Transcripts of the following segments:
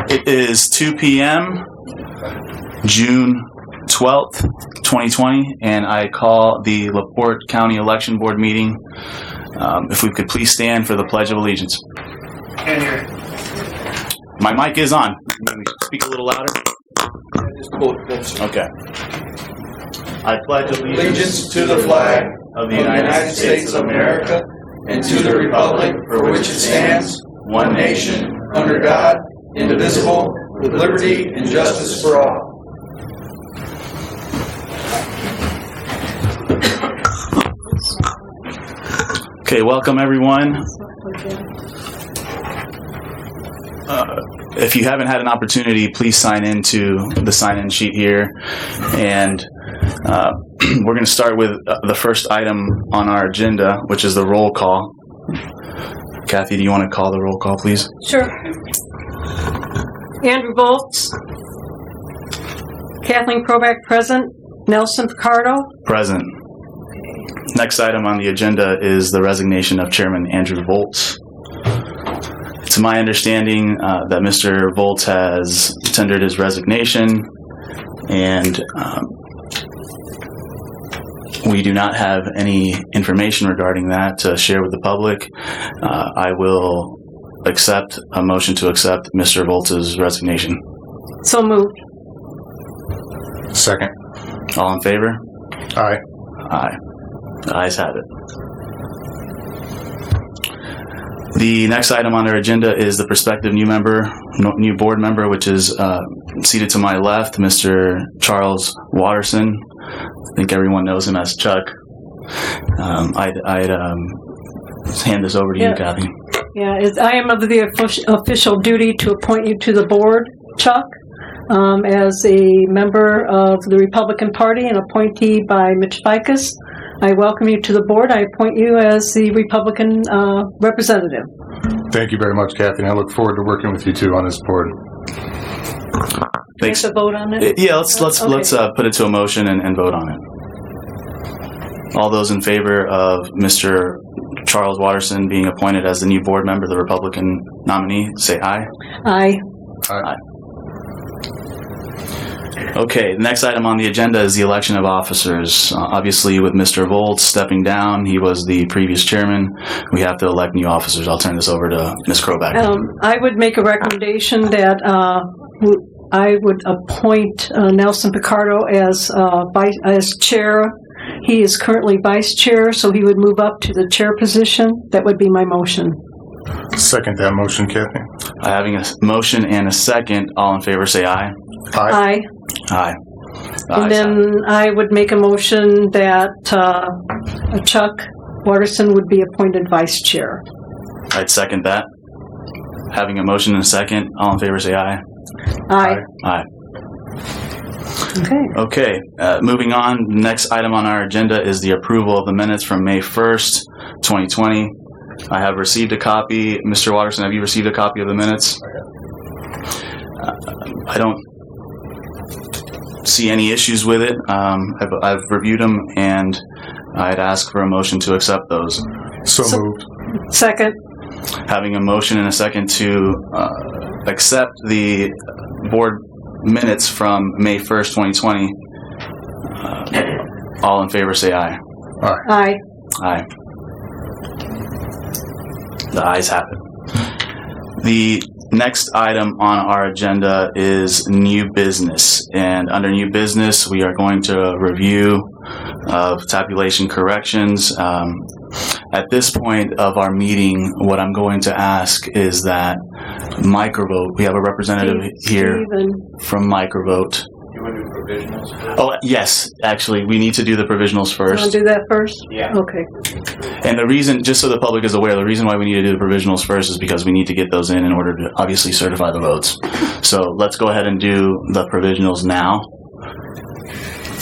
It is 2 p.m., June 12th, 2020, and I call the LaPorte County Election Board meeting. If we could please stand for the Pledge of Allegiance. My mic is on. Can we speak a little louder? Okay. I pledge allegiance to the flag of the United States of America and to the republic for which it stands, one nation, under God, indivisible, with liberty and justice for all. Okay, welcome everyone. If you haven't had an opportunity, please sign into the sign-in sheet here. And we're going to start with the first item on our agenda, which is the roll call. Kathy, do you want to call the roll call, please? Sure. Andrew Volts. Kathleen Kroback, present. Nelson Picardo. Present. Next item on the agenda is the resignation of Chairman Andrew Volts. It's my understanding that Mr. Volts has tendered his resignation, and we do not have any information regarding that to share with the public. I will accept a motion to accept Mr. Volts' resignation. So moved. Second. All in favor? Aye. Aye. The ayes have it. The next item on our agenda is the prospective new board member, which is seated to my left, Mr. Charles Watterson. I think everyone knows him as Chuck. I'd hand this over to you, Kathy. Yeah, I am of the official duty to appoint you to the board, Chuck, as a member of the Republican Party and appointee by Mitch Ficus. I welcome you to the board. I appoint you as the Republican representative. Thank you very much, Kathy, and I look forward to working with you too on this board. Thanks. Have to vote on it? Yeah, let's put it to a motion and vote on it. All those in favor of Mr. Charles Watterson being appointed as the new board member, the Republican nominee, say aye. Aye. Aye. Okay, the next item on the agenda is the election of officers. Obviously, with Mr. Volts stepping down, he was the previous chairman. We have to elect new officers. I'll turn this over to Ms. Kroback. I would make a recommendation that I would appoint Nelson Picardo as chair. He is currently vice chair, so he would move up to the chair position. That would be my motion. Second that motion, Kathy. Having a motion and a second, all in favor say aye. Aye. Aye. And then I would make a motion that Chuck Watterson would be appointed vice chair. I'd second that. Having a motion and a second, all in favor say aye. Aye. Aye. Okay. Moving on, the next item on our agenda is the approval of the minutes from May 1st, 2020. I have received a copy. Mr. Watterson, have you received a copy of the minutes? I don't see any issues with it. I've reviewed them, and I'd ask for a motion to accept those. So moved. Second. Having a motion and a second to accept the board minutes from May 1st, 2020. All in favor say aye. Aye. Aye. Aye. The ayes have it. The next item on our agenda is new business. And under new business, we are going to review of tabulation corrections. At this point of our meeting, what I'm going to ask is that Microvote, we have a representative here from Microvote. You want to do provisionals first? Oh, yes. Actually, we need to do the provisionals first. You want to do that first? Yeah. Okay. And the reason, just so the public is aware, the reason why we need to do the provisionals first is because we need to get those in order to obviously certify the votes. So let's go ahead and do the provisionals now.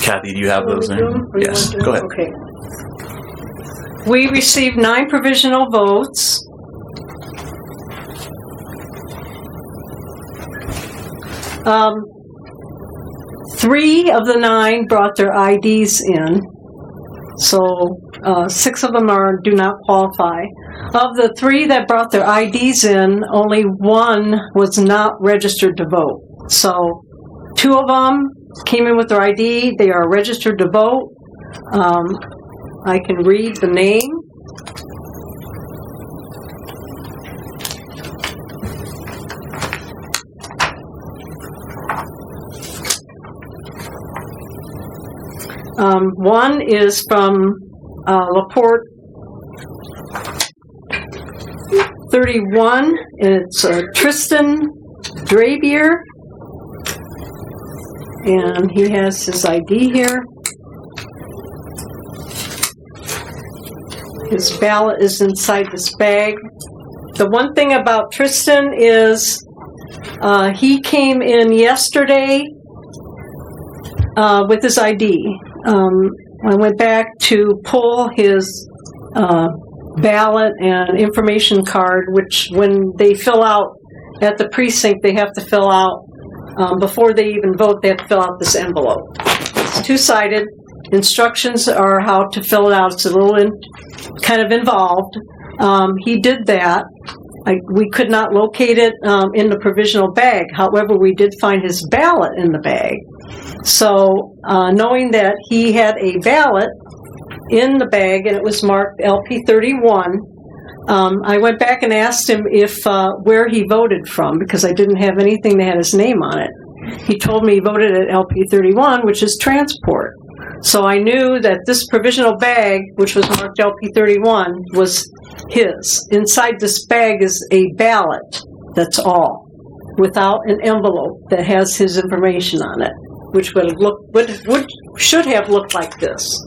Kathy, do you have those there? Yes. Go ahead. Okay. We received 9 provisional votes. Three of the 9 brought their IDs in, so 6 of them do not qualify. Of the 3 that brought their IDs in, only 1 was not registered to vote. So 2 of them came in with their ID. They are registered to vote. I can read the name. One is from LaPorte 31, and it's Tristan Drabier, and he has his ID here. His ballot is inside this bag. The one thing about Tristan is he came in yesterday with his ID. I went back to pull his ballot and information card, which when they fill out at the precinct, they have to fill out, before they even vote, they have to fill out this envelope. It's 2-sided. Instructions are how to fill it out. It's a little kind of involved. He did that. We could not locate it in the provisional bag. However, we did find his ballot in the bag. So, knowing that he had a ballot in the bag and it was marked LP31, I went back and asked him if where he voted from, because I didn't have anything that had his name on it. He told me he voted at LP31, which is transport. So I knew that this provisional bag, which was marked LP31, was his. Inside this bag is a ballot, that's all, without an envelope that has his information on it, which should have looked like this.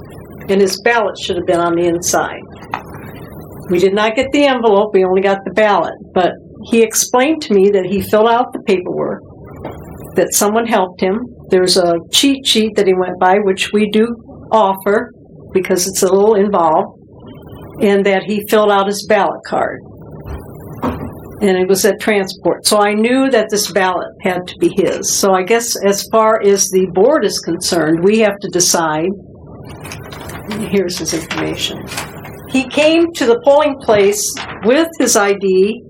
And his ballot should have been on the inside. We did not get the envelope, we only got the ballot. But he explained to me that he filled out the paperwork, that someone helped him. There's a cheat sheet that he went by, which we do offer because it's a little involved, and that he filled out his ballot card. And it was at transport. So I knew that this ballot had to be his. So I guess as far as the board is concerned, we have to decide. Here's his information. He came to the polling place with his ID,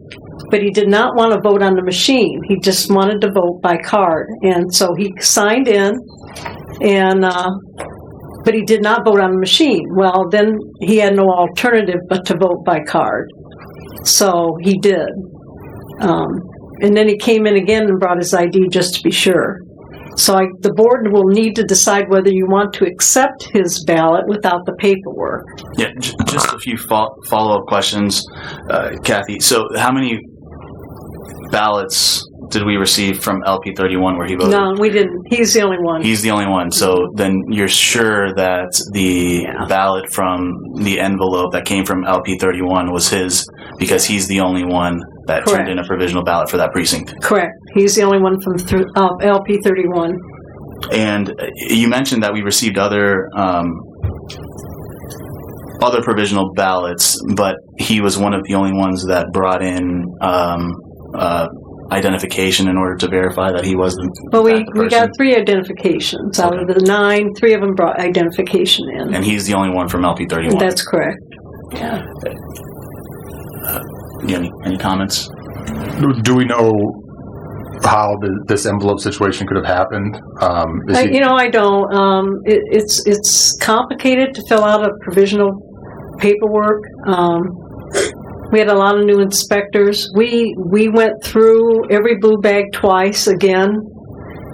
but he did not want to vote on the machine. He just wanted to vote by card. And so he signed in, and but he did not vote on the machine. Well, then he had no alternative but to vote by card. So he did. And then he came in again and brought his ID just to be sure. So the board will need to decide whether you want to accept his ballot without the paperwork. Yeah, just a few follow-up questions, Kathy. So how many ballots did we receive from LP31 where he voted? No, we didn't. He's the only one. He's the only one. So then you're sure that the ballot from the envelope that came from LP31 was his because he's the only one that Correct. turned in a provisional ballot for that precinct? Correct. He's the only one from LP31. And you mentioned that we received other provisional ballots, but he was one of the only ones that brought in identification in order to verify that he wasn't. Well, we got 3 identifications. Out of the 9, 3 of them brought identification in. And he's the only one from LP31. That's correct. Yeah. You have any comments? Do we know how this envelope situation could have happened? I don't. It's complicated to fill out a provisional paperwork. We had a lot of new inspectors. We went through every blue bag twice again,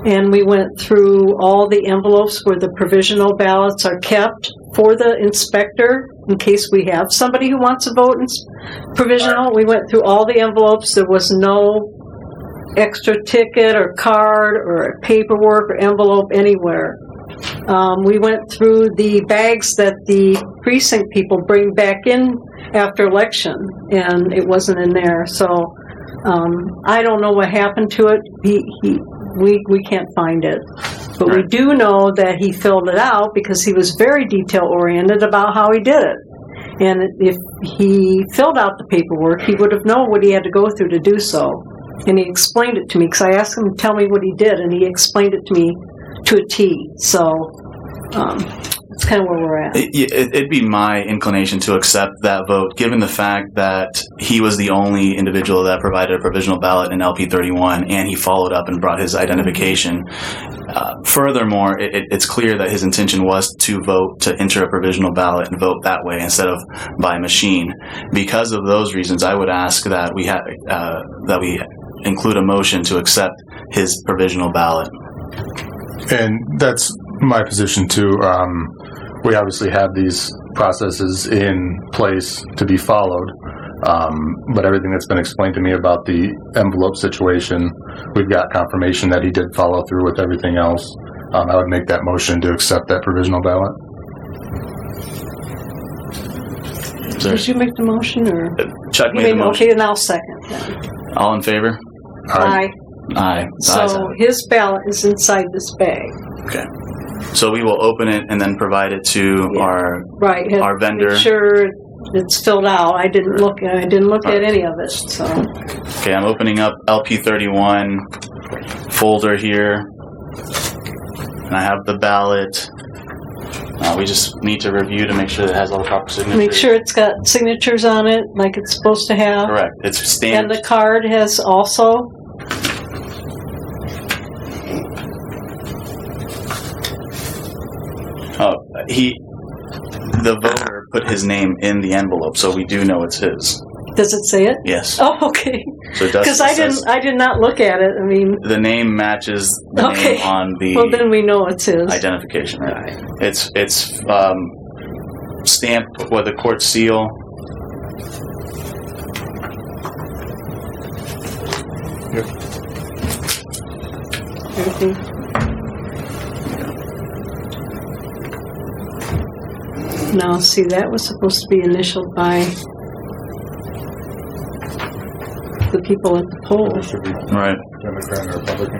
and we went through all the envelopes where the provisional ballots are kept for the inspector in case we have somebody who wants to vote in provisional. We went through all the envelopes. There was no extra ticket or card or paperwork or envelope anywhere. We went through the bags that the precinct people bring back in after election, and it wasn't in there. So I don't know what happened to it. We can't find it. But we do know that he filled it out because he was very detail-oriented about how he did it. And if he filled out the paperwork, he would have known what he had to go through to do so. And he explained it to me because I asked him to tell me what he did, and he explained it to me to a T. So That's kind of where we're at. It'd be my inclination to accept that vote, given the fact that he was the only individual that provided a provisional ballot in LP 31, and he followed up and brought his identification. Furthermore, it's clear that his intention was to vote, to enter a provisional ballot and vote that way instead of by machine. Because of those reasons, I would ask that we include a motion to accept his provisional ballot. And that's my position too. We obviously have these processes in place to be followed, but everything that's been explained to me about the envelope situation, we've got confirmation that he did follow through with everything else. I would make that motion to accept that provisional ballot. Did you make the motion, or Chuck made the motion. Okay, and I'll second that. All in favor? Aye. Aye. So his ballot is inside this bag. Okay. So we will open it and then provide it to our vendor. Make sure it's filled out. I didn't look at any of it. So. Okay, I'm opening up LP 31 folder here, and I have the ballot. We just need to review to make sure it has all the proper signatures. Make sure it's got signatures on it, like it's supposed to have. Correct. It's stamped. And the card has also. The voter put his name in the envelope, so we do know it's his. Does it say it? Yes. Oh, okay. So it does. Because I did not look at it. I mean, the name matches the name on the. Well, then we know it's his identification. Right. It's stamped with the court seal. Yep. Everything. Now, see, that was supposed to be initialed by the people at the poll. Right.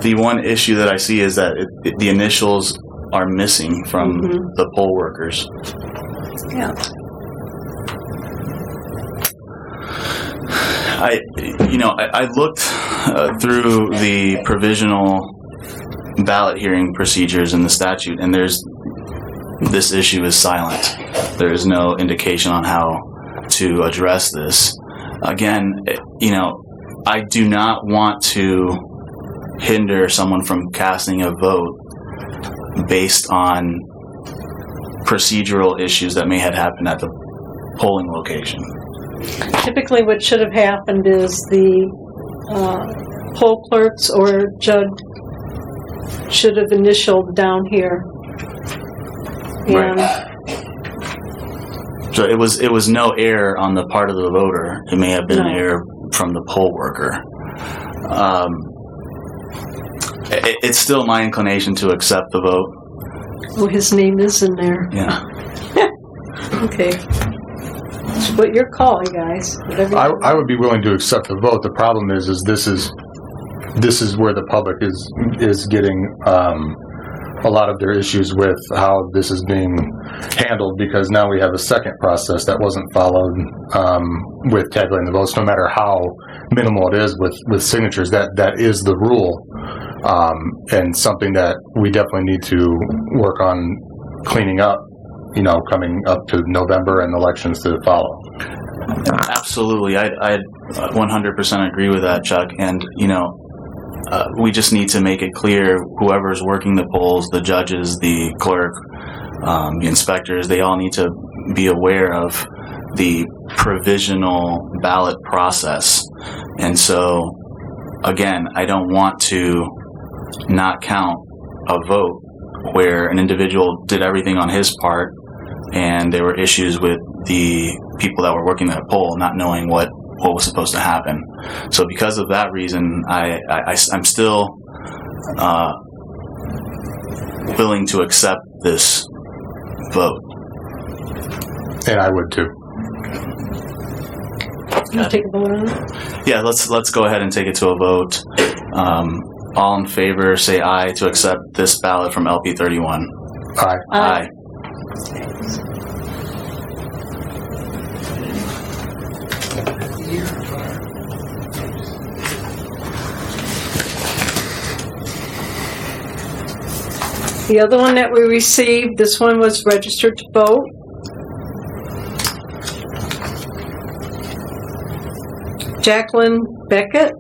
The one issue that I see is that the initials are missing from the poll workers. Yeah. I looked through the provisional ballot hearing procedures in the statute, and this issue is silent. There is no indication on how to address this. Again, I do not want to hinder someone from casting a vote based on procedural issues that may have happened at the polling location. Typically what should have happened is the poll clerks or judge should have initialed down here. And right. So it was no error on the part of the voter. It may have been an error from the poll worker. It's still my inclination to accept the vote. Oh, his name is in there. Yeah. Okay. But your call, you guys. I would be willing to accept the vote. The problem is this is where the public is getting a lot of their issues with how this is being handled, because now we have a second process that wasn't followed with tabulating the votes. No matter how minimal it is with signatures, that is the rule, and something that we definitely need to work on cleaning up. Coming up to November and elections to follow. Absolutely, I 100% agree with that, Chuck. And we just need to make it clear, whoever's working the polls, the judges, the clerk, the inspectors, they all need to be aware of the provisional ballot process. And so, again, I don't want to not count a vote where an individual did everything on his part and there were issues with the people that were working that poll not knowing what was supposed to happen. So because of that reason, I'm still willing to accept this vote. And I would too. Can you take a vote on it? Yeah, let's go ahead and take it to a vote. All in favor, say aye to accept this ballot from LP 31. Aye. Aye. The other one that we received, this one was registered to vote. Jacqueline Beckett.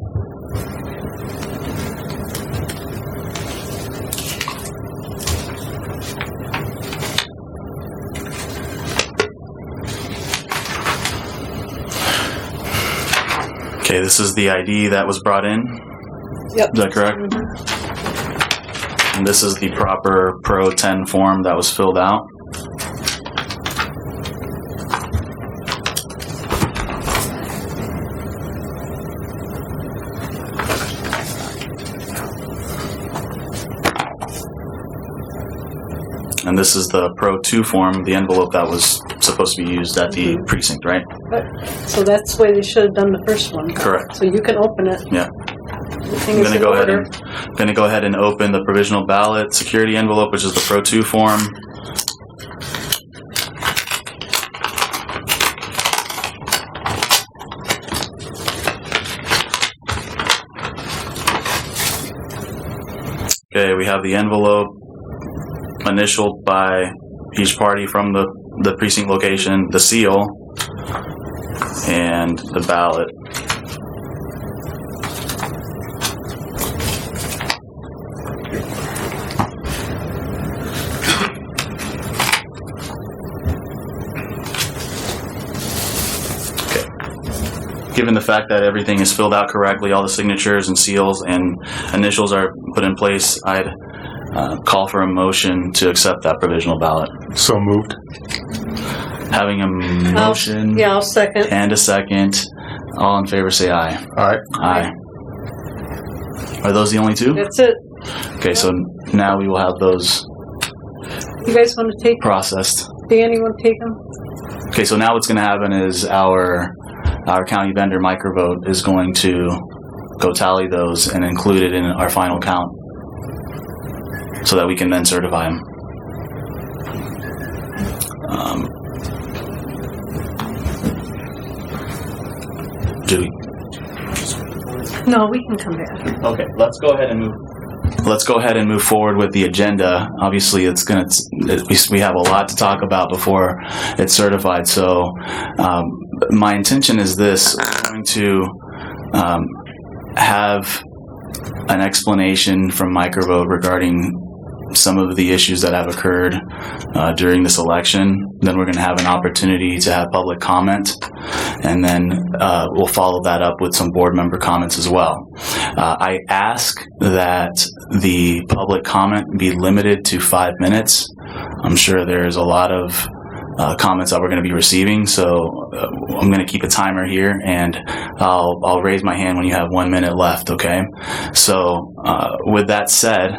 Okay, this is the ID that was brought in. Yep. Is that correct? And this is the proper Pro 10 form that was filled out. And this is the Pro 2 form, the envelope that was supposed to be used at the precinct, right? So that's the way they should have done the first one. Correct. So you can open it. Yeah. Everything I'm is going to in go ahead order. and open the provisional ballot security envelope, which is the Pro 2 form. Okay, we have the envelope initialed by each party from the precinct location, the seal, and the ballot. Given the fact that everything is filled out correctly, all the signatures and seals and initials are put in place, I'd call for a motion to accept that provisional ballot. So moved. Having a motion I'll second. and a second. All in favor say aye. All right. Aye. Are those the only two? That's it. Okay, so now we will have those You guys want to take them? processed. Danny, want to take them? Okay, so now what's going to happen is our county vendor Microvote is going to go tally those and include it in our final count so that we can then certify them. Do we? No, we can come back. Okay, let's go ahead and move. Let's go ahead and move forward with the agenda. Obviously, we have a lot to talk about before it's certified. So, my intention is this: I'm going to have an explanation from Microvote regarding some of the issues that have occurred during this election. Then we're going to have an opportunity to have public comment, and then we'll follow that up with some board member comments as well. I ask that the public comment be limited to 5 minutes. I'm sure there's a lot of comments that we're going to be receiving, so I'm going to keep a timer here, and I'll raise my hand when you have 1 minute left, okay? So with that said,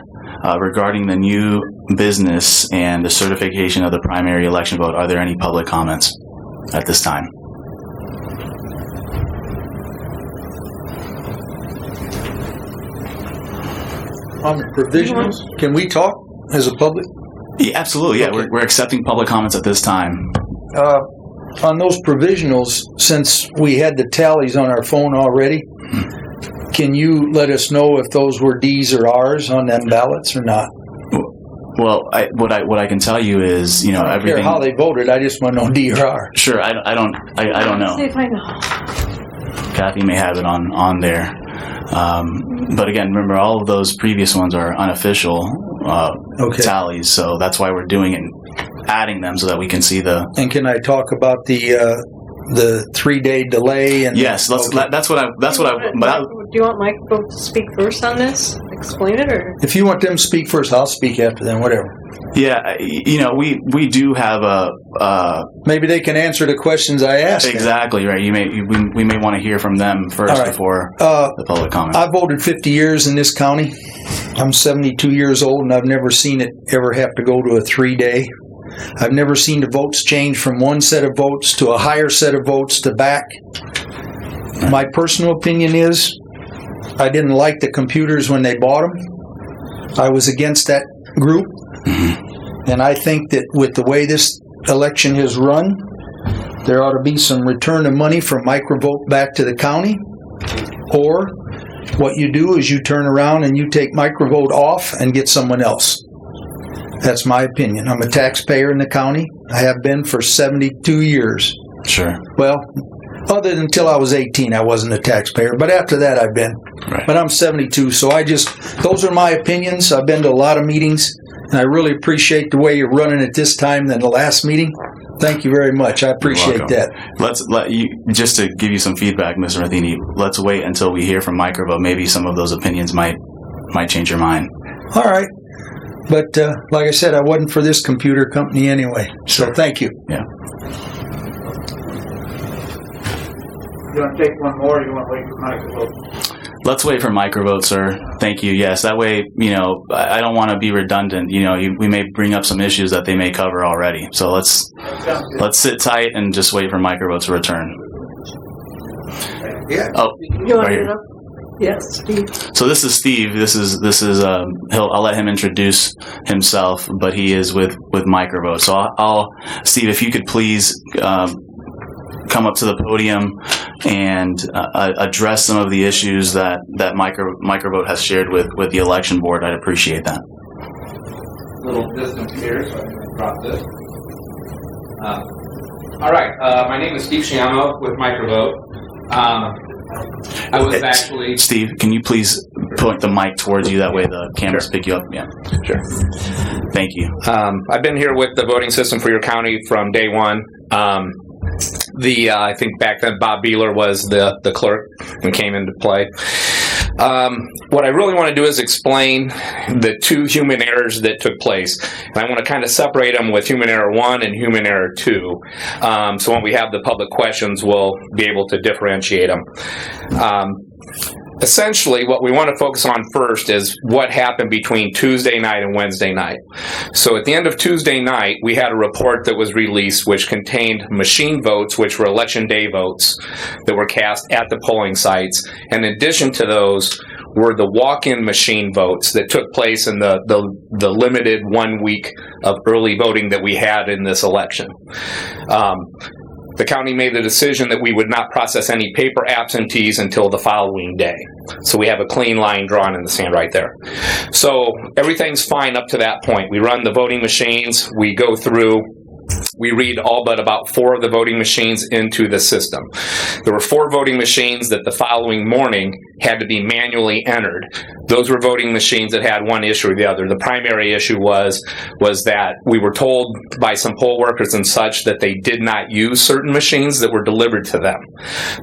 regarding the new business and the certification of the primary election vote, are there any public comments at this time? On the provisionals, can we talk as a public? Yeah, absolutely. Yeah, Okay. we're accepting public comments at this time. On those provisionals, since we had the tallies on our phone already, can you let us know if those were D's or R's on them ballots or not? Well, what I can tell you is, I don't everything. care how they voted. I just want to know D or R. Sure, I don't know. See if I know. Kathy may have it on there. But again, remember, all of those previous ones are unofficial tallies, so that's why we're doing it, adding them so that we can see the. And can I talk about the 3-day delay? And Yes, that's what I. Do you want Microvote to speak first on this? Explain it, or If you want them to speak first, I'll speak after them. Whatever. Yeah, we do have a. Maybe they can answer the questions I asked. Exactly right. We may want to hear from them first All right. before the public comment. I voted 50 years in this county. I'm 72 years old, and I've never seen it ever have to go to a 3-day. I've never seen the votes change from one set of votes to a higher set of votes to back. My personal opinion is I didn't like the computers when they bought them. I was against that group. And I think that with the way this election is run, there ought to be some return of money from Microvote back to the county. Or what you do is you turn around and you take Microvote off and get someone else. That's my opinion. I'm a taxpayer in the county. I have been for 72 years. Sure. Well, other than until I was 18, I wasn't a taxpayer. But after that, I've been. Right. But I'm 72, so those are my opinions. I've been to a lot of meetings, and I really appreciate the way you're running it this time than the last meeting. Thank you very much. I appreciate that. Just to give you some feedback, Mr. Matheny, let's wait until we hear from Microvote. Maybe some of those opinions might change your mind. All right. But like I said, I wasn't for this computer company anyway. So thank you. Yeah. You want to take one more, or you want to wait for Microvote? Let's wait for Microvote, sir. Thank you. Yes, that way, I don't want to be redundant. We may bring up some issues that they may cover already. So let's sit tight and just wait for Microvote to return. Yeah. Oh, You want right to here. Yes, Steve. So this is Steve. I'll let him introduce himself, but he is with Microvote. So Steve, if you could please come up to the podium and address some of the issues that Microvote has shared with the election board, I'd appreciate that. Little distance here, so I can drop this. All right, my name is Steve Sciammo with Microvote. I was actually... Steve, can you please point the mic towards you? That way the cameras pick you up. Yeah. Sure. Thank you. I've been here with the voting system for your county from day one. I think back then Bob Beeler was the clerk and came into play. What I really want to do is explain the two human errors that took place. And I want to kind of separate them with human error 1 and human error 2. So when we have the public questions, we'll be able to differentiate them. Essentially, what we want to focus on first is what happened between Tuesday night and Wednesday night. So at the end of Tuesday night, we had a report that was released which contained machine votes, which were election day votes that were cast at the polling sites. And in addition to those were the walk-in machine votes that took place in the limited 1 week of early voting that we had in this election. The county made the decision that we would not process any paper absentees until the following day. So we have a clean line drawn in the sand right there. So everything's fine up to that point. We run the voting machines, we go through, we read all but about 4 of the voting machines into the system. There were 4 voting machines that the following morning had to be manually entered. Those were voting machines that had one issue or the other. The primary issue was that we were told by some poll workers and such that they did not use certain machines that were delivered to them.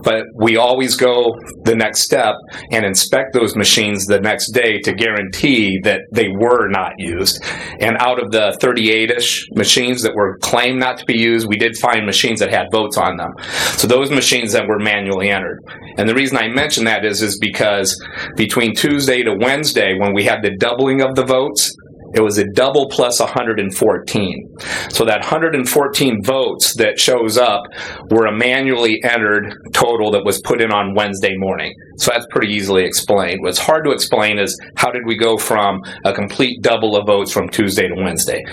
But we always go the next step and inspect those machines the next day to guarantee that they were not used. And out of the 38-ish machines that were claimed not to be used, we did find machines that had votes on them. So those machines that were manually entered. And the reason I mention that is because between Tuesday to Wednesday, when we had the doubling of the votes, it was a double plus 114. So that 114 votes that shows up were a manually entered total that was put in on Wednesday morning. So that's pretty easily explained. What's hard to explain is how did we go from a complete double of votes from Tuesday to Wednesday?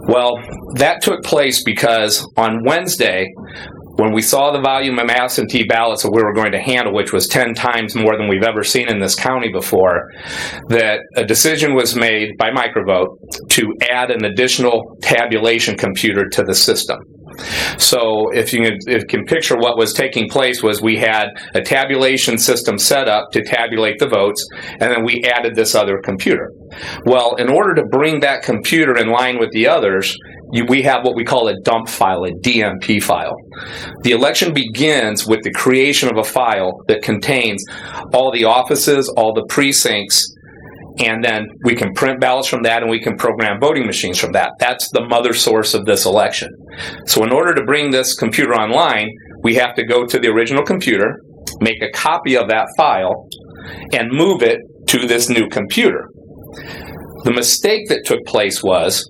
Well, that took place because on Wednesday, when we saw the volume of absentee ballots that we were going to handle, which was 10 times more than we've ever seen in this county before, that a decision was made by Microvote to add an additional tabulation computer to the system. So if you can picture what was taking place was we had a tabulation system set up to tabulate the votes, and then we added this other computer. Well, in order to bring that computer in line with the others, we have what we call a dump file, a DMP file. The election begins with the creation of a file that contains all the offices, all the precincts, and then we can print ballots from that and we can program voting machines from that. That's the mother source of this election. So in order to bring this computer online, we have to go to the original computer, make a copy of that file, and move it to this new computer. The mistake that took place was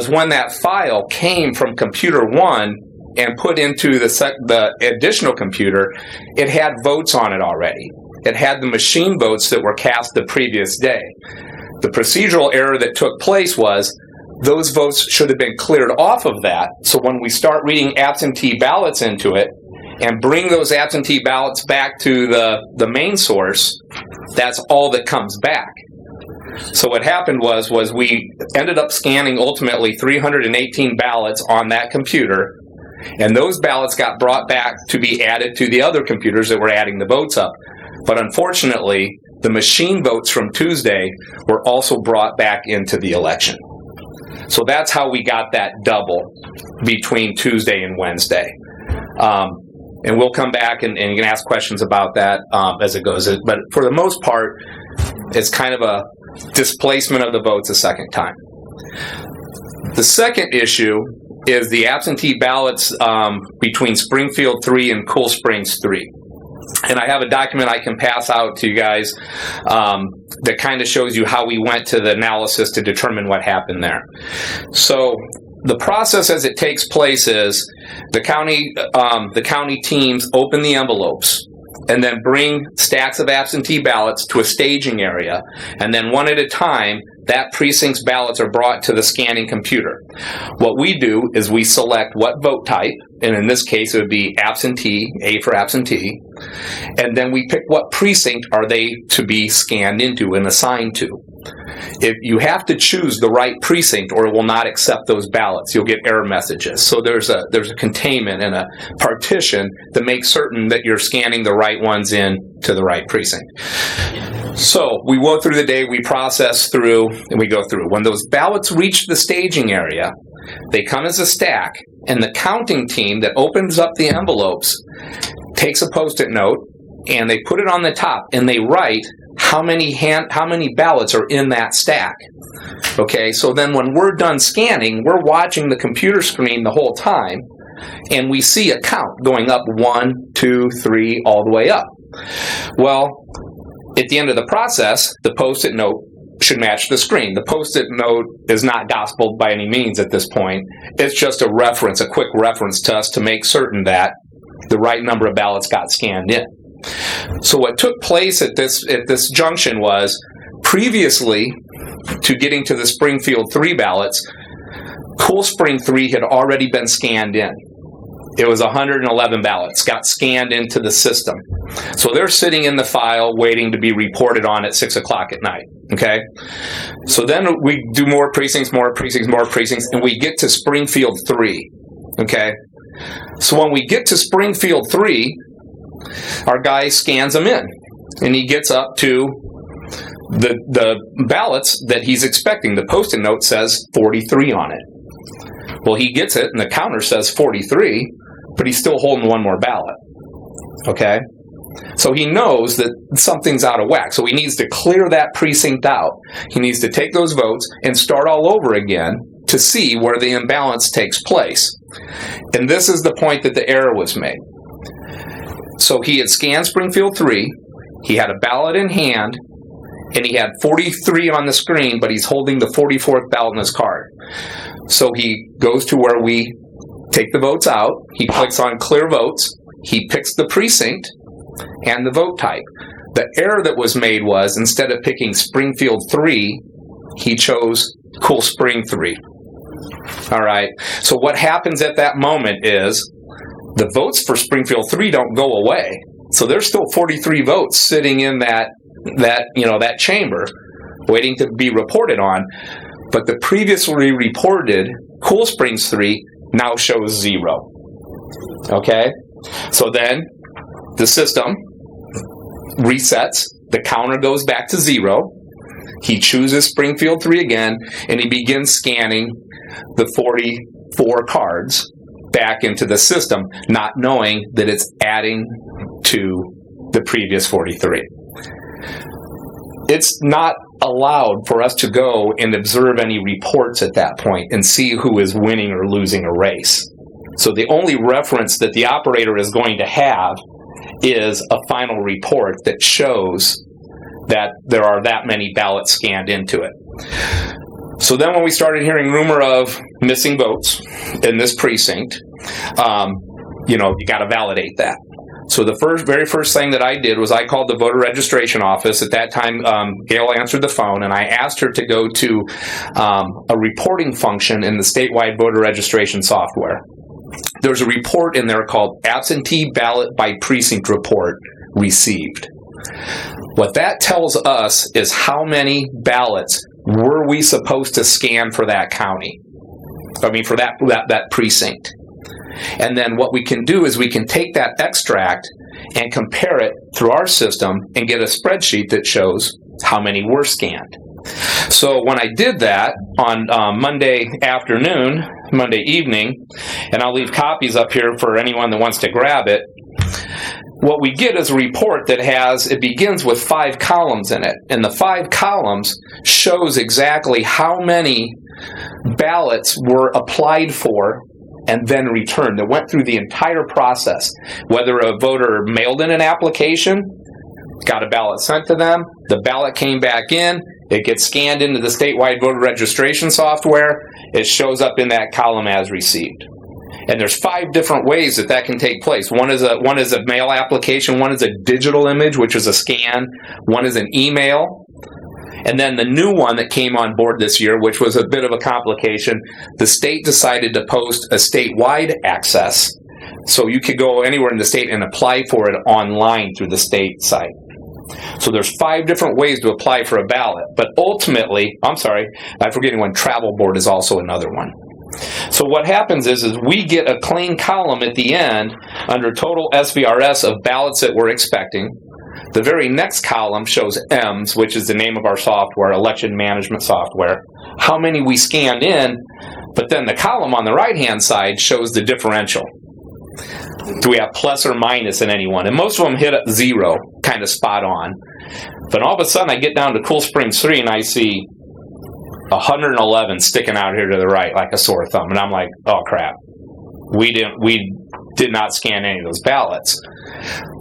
when that file came from computer 1 and put into the additional computer, it had votes on it already. It had the machine votes that were cast the previous day. The procedural error that took place was those votes should have been cleared off of that, so when we start reading absentee ballots into it and bring those absentee ballots back to the main source, that's all that comes back. So what happened was we ended up scanning ultimately 318 ballots on that computer, and those ballots got brought back to be added to the other computers that were adding the votes up. But unfortunately, the machine votes from Tuesday were also brought back into the election. So that's how we got that double between Tuesday and Wednesday. And we'll come back and you can ask questions about that as it goes. But for the most part, it's kind of a displacement of the votes a second time. The second issue is the absentee ballots between Springfield 3 and Cool Springs 3. And I have a document I can pass out to you guys that kind of shows you how we went to the analysis to determine what happened there. So the process as it takes place is the county teams open the envelopes and then bring stacks of absentee ballots to a staging area, and then one at a time, that precinct's ballots are brought to the scanning computer. What we do is we select what vote type, and in this case it would be absentee, A for absentee, and then we pick what precinct are they to be scanned into and assigned to. If you have to choose the right precinct or it will not accept those ballots, you'll get error messages. So there's a containment and a partition to make certain that you're scanning the right ones in to the right precinct. So we go through the day, we process through, and we go through. When those ballots reach the staging area, they come as a stack, and the counting team that opens up the envelopes takes a Post-it note, and they put it on the top, and they write how many ballots are in that stack. Okay, so then when we're done scanning, we're watching the computer screen the whole time, and we see a count going up 1, 2, 3, all the way up. Well, at the end of the process, the Post-it note should match the screen. The Post-it note is not gospel by any means at this point. It's just a reference, a quick reference to us to make certain that the right number of ballots got scanned in. So what took place at this junction was, previously to getting to the Springfield 3 ballots, Cool Spring 3 had already been scanned in. It was 111 ballots, got scanned into the system. So they're sitting in the file waiting to be reported on at 6 o'clock at night, okay? So then we do more precincts, and we get to Springfield 3, okay? So when we get to Springfield 3, our guy scans them in, and he gets up to the ballots that he's expecting. The Post-it note says 43 on it. Well, he gets it, and the counter says 43, but he's still holding one more ballot. Okay? So he knows that something's out of whack. So he needs to clear that precinct out. He needs to take those votes and start all over again to see where the imbalance takes place. And this is the point that the error was made. So he had scanned Springfield 3, he had a ballot in hand, and he had 43 on the screen, but he's holding the 44th ballot in his card. So he goes to where we take the votes out, he clicks on clear votes, he picks the precinct and the vote type. The error that was made was, instead of picking Springfield 3, he chose Cool Spring 3. All right, so what happens at that moment is, the votes for Springfield 3 don't go away. So there's still 43 votes sitting in that chamber waiting to be reported on. But the previously reported Cool Springs 3 now shows 0. Okay? So then the system resets, the counter goes back to 0. He chooses Springfield 3 again, and he begins scanning the 44 cards back into the system, not knowing that it's adding to the previous 43. It's not allowed for us to go and observe any reports at that point and see who is winning or losing a race. So the only reference that the operator is going to have is a final report that shows that there are that many ballots scanned into it. So then when we started hearing rumor of missing votes in this precinct, you got to validate that. So the very first thing that I did was I called the voter registration office. At that time, Gail answered the phone, and I asked her to go to a reporting function in the statewide voter registration software. There's a report in there called Absentee Ballot by Precinct Report Received. What that tells us is how many ballots were we supposed to scan for that county. I mean, for that precinct. And then what we can do is we can take that extract and compare it through our system and get a spreadsheet that shows how many were scanned. So when I did that on Monday evening, and I'll leave copies up here for anyone that wants to grab it, what we get is a report that it begins with 5 columns in it. And the 5 columns shows exactly how many ballots were applied for and then returned. That went through the entire process. Whether a voter mailed in an application, got a ballot sent to them, the ballot came back in, it gets scanned into the statewide voter registration software, it shows up in that column as received. And there's 5 different ways that can take place. One is a mail application, one is a digital image, which is a scan, one is an email. And then the new one that came on board this year, which was a bit of a complication, the state decided to post a statewide access. So you could go anywhere in the state and apply for it online through the state site. So there's 5 different ways to apply for a ballot. But ultimately, I'm forgetting one, travel board is also another one. So what happens is we get a clean column at the end under total SVRS of ballots that we're expecting. The very next column shows EMS, which is the name of our software, election management software, how many we scanned in, but then the column on the right-hand side shows the differential. Do we have plus or minus in any one? And most of them hit at 0, kind of spot on. But all of a sudden I get down to Cool Springs 3 and I see 111 sticking out here to the right like a sore thumb. And I'm like, oh crap. We did not scan any of those ballots.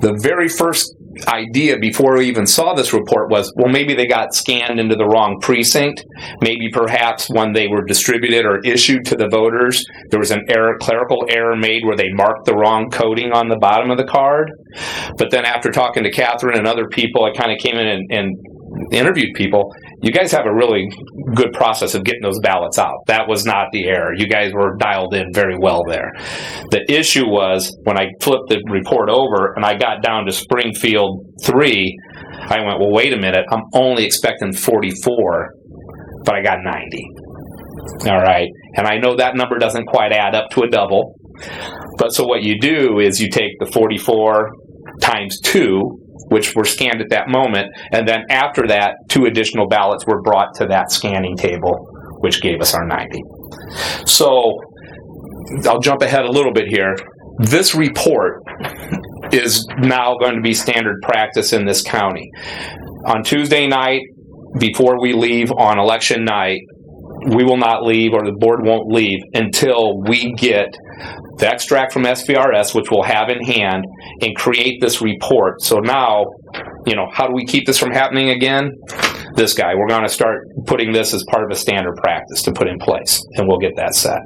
The very first idea before we even saw this report was, well, maybe they got scanned into the wrong precinct. Maybe perhaps when they were distributed or issued to the voters, there was an clerical error made where they marked the wrong coding on the bottom of the card. But then after talking to Catherine and other people, I kind of came in and interviewed people. You guys have a really good process of getting those ballots out. That was not the error. You guys were dialed in very well there. The issue was when I flipped the report over and I got down to Springfield 3, I went, well, wait a minute. I'm only expecting 44, but I got 90. All right. And I know that number doesn't quite add up to a double. But so what you do is you take the 44 times 2, which were scanned at that moment, and then after that, 2 additional ballots were brought to that scanning table, which gave us our 90. So I'll jump ahead a little bit here. This report is now going to be standard practice in this county. On Tuesday night, before we leave on election night, we will not leave, or the board won't leave, until we get the extract from SVRS, which we'll have in hand, and create this report. So now, how do we keep this from happening again? This guy. We're going to start putting this as part of a standard practice to put in place, and we'll get that set.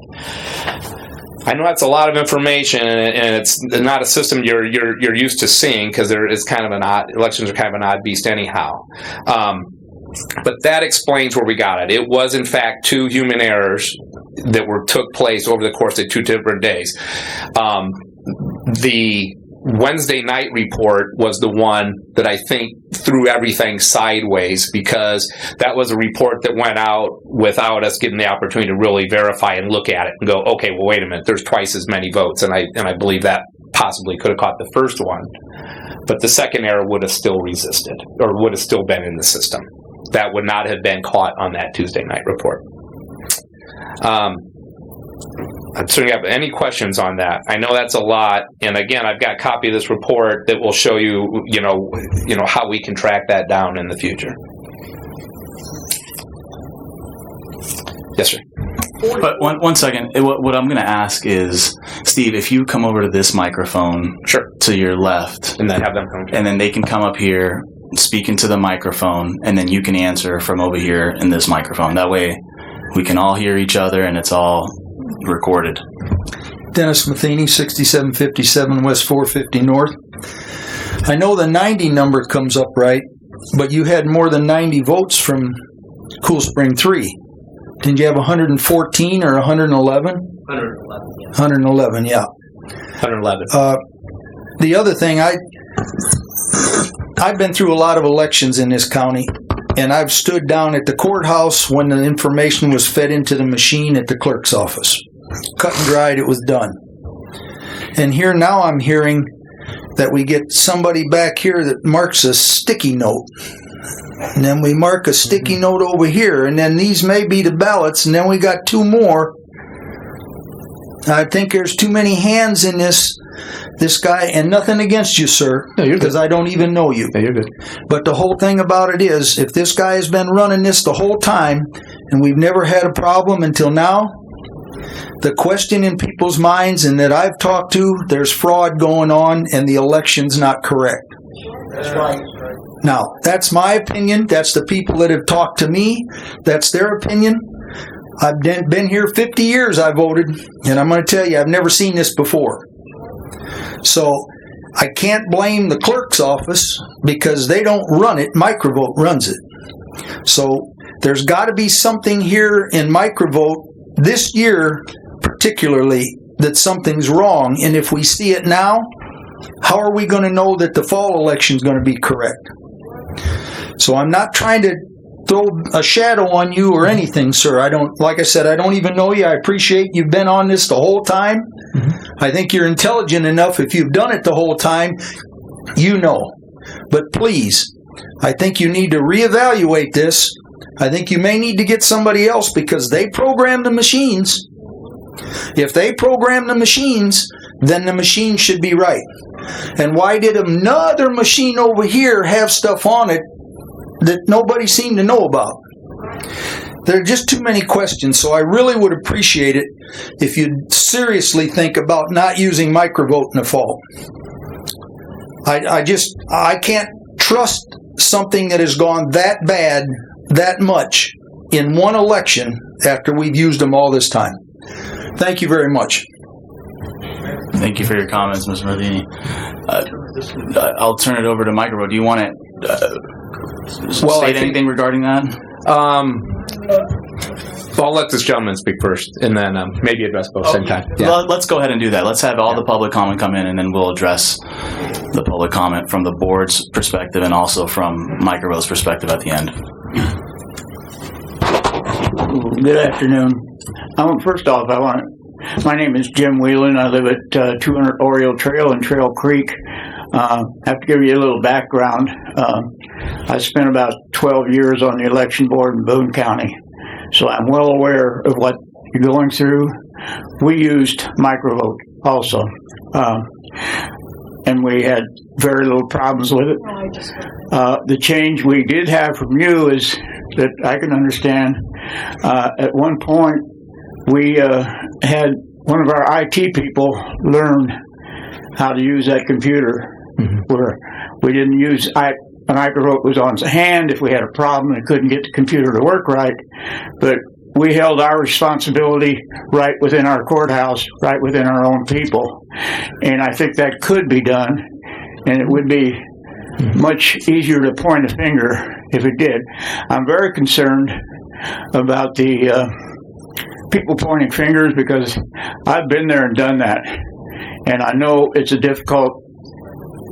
I know that's a lot of information, and it's not a system you're used to seeing, because elections are kind of an odd beast anyhow. But that explains where we got it. It was, in fact, 2 human errors that took place over the course of 2 different days. The Wednesday night report was the one that I think threw everything sideways, because that was a report that went out without us getting the opportunity to really verify and look at it and go, okay, well, wait a minute, there's twice as many votes. And I believe that possibly could have caught the first one. But the second error would have still resisted, or would have still been in the system. That would not have been caught on that Tuesday night report. I'm certainly have any questions on that. I know that's a lot, and again, I've got a copy of this report that will show you, how we can track that down in the future. Yes, sir. But one second. What I'm going to ask is, Steve, if you come over to this microphone, sure, to your left, and then have them come, and then they can come up here, speak into the microphone, and then you can answer from over here in this microphone. That way, we can all hear each other, and it's all recorded. Dennis Matheny, 6757 West 450 North. I know the 90 number comes up right, but you had more than 90 votes from Cool Spring 3. Didn't you have 114 or 111? 111, yeah. 111, yeah. 111. The other thing, I've been through a lot of elections in this county, and I've stood down at the courthouse when the information was fed into the machine at the clerk's office. Cut and dried, it was done. And here now I'm hearing that we get somebody back here that marks a sticky note. And then we mark a sticky note over here, and then these may be the ballots, and then we got 2 more. I think there's too many hands in this guy, and nothing against you, sir, because I don't even know you. Yeah, you're good. But the whole thing about it is, if this guy has been running this the whole time, and we've never had a problem until now, the question in people's minds, and that I've talked to, there's fraud going on, and the election's not correct. That's right. Now, that's my opinion. That's the people that have talked to me. That's their opinion. I've been here 50 years, I voted, and I'm going to tell you, I've never seen this before. So, I can't blame the clerk's office because they don't run it. Microvote runs it. So, there's got to be something here in Microvote this year, particularly, that something's wrong. And if we see it now, how are we going to know that the fall election is going to be correct? So I'm not trying to throw a shadow on you or anything, sir. Like I said, I don't even know you. I appreciate you've been on this the whole time. Mm-hmm. I think you're intelligent enough. If you've done it the whole time, you know. But please, I think you need to reevaluate this. I think you may need to get somebody else because they program the machines. If they program the machines, then the machine should be right. And why did another machine over here have stuff on it that nobody seemed to know about? There are just too many questions, so I really would appreciate it if you'd seriously think about not using Microvote in the fall. I can't trust something that has gone that bad, that much, in one election after we've used them all this time. Thank you very much. Thank you for your comments, Mr. Mardini. I'll turn it over to Microvote. Do you want to state anything regarding that? I'll let this gentleman speak first, and then maybe address both at the same time. Yeah. Let's go ahead and do that. Let's have all the public comment come in, and then we'll address the public comment from the board's perspective and also from Microvote's perspective at the end. Good afternoon. First off, my name is Jim Whelan. I live at 200 Oriole Trail in Trail Creek. I have to give you a little background. I spent about 12 years on the election board in Boone County, so I'm well aware of what you're going through. We used Microvote also, and we had very little problems with it. The change we did have from you is that I can understand. At one point, we had one of our IT people learn how to use that computer, where we didn't use Microvote was on hand if we had a problem and couldn't get the computer to work right, but we held our responsibility right within our courthouse, right within our own people, and I think that could be done, and it would be much easier to point a finger if it did. I'm very concerned about the people pointing fingers because I've been there and done that, and I know it's a difficult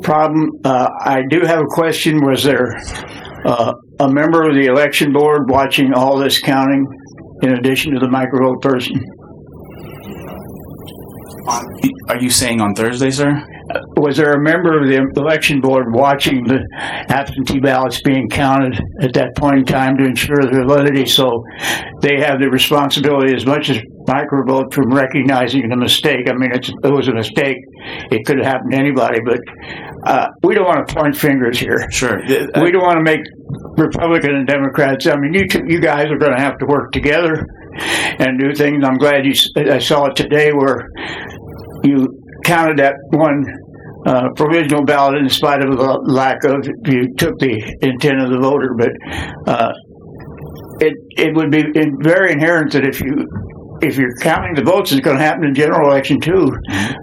problem. I do have a question. Was there a member of the election board watching all this counting in addition to the Microvote person? Are you saying on Thursday, sir? Was there a member of the election board watching the absentee ballots being counted at that point in time to ensure the validity, so they have the responsibility as much as Microvote from recognizing the mistake? I mean, it was a mistake. It could have happened to anybody, but we don't want to point fingers here. Sure. We don't want to make Republican and Democrats. I mean, you guys are going to have to work together and do things. I'm glad I saw it today where you counted that one provisional ballot in spite of the lack of, you took the intent of the voter, but it would be very inherent that if you're counting the votes, it's going to happen in general election too.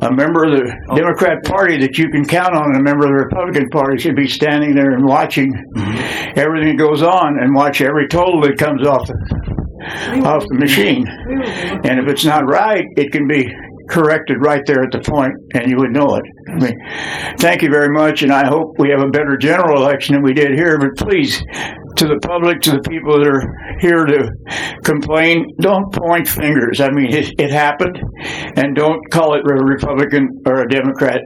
A member of the Democrat Party that you can count on and a member of the Republican Party should be standing there and watching everything that goes on and watch every total that comes off the machine. And if it's not right, it can be corrected right there at the point, and you would know it. I mean, thank you very much, and I hope we have a better general election than we did here, but please, to the public, to the people that are here to complain, don't point fingers. I mean, it happened, and don't call it a Republican or a Democrat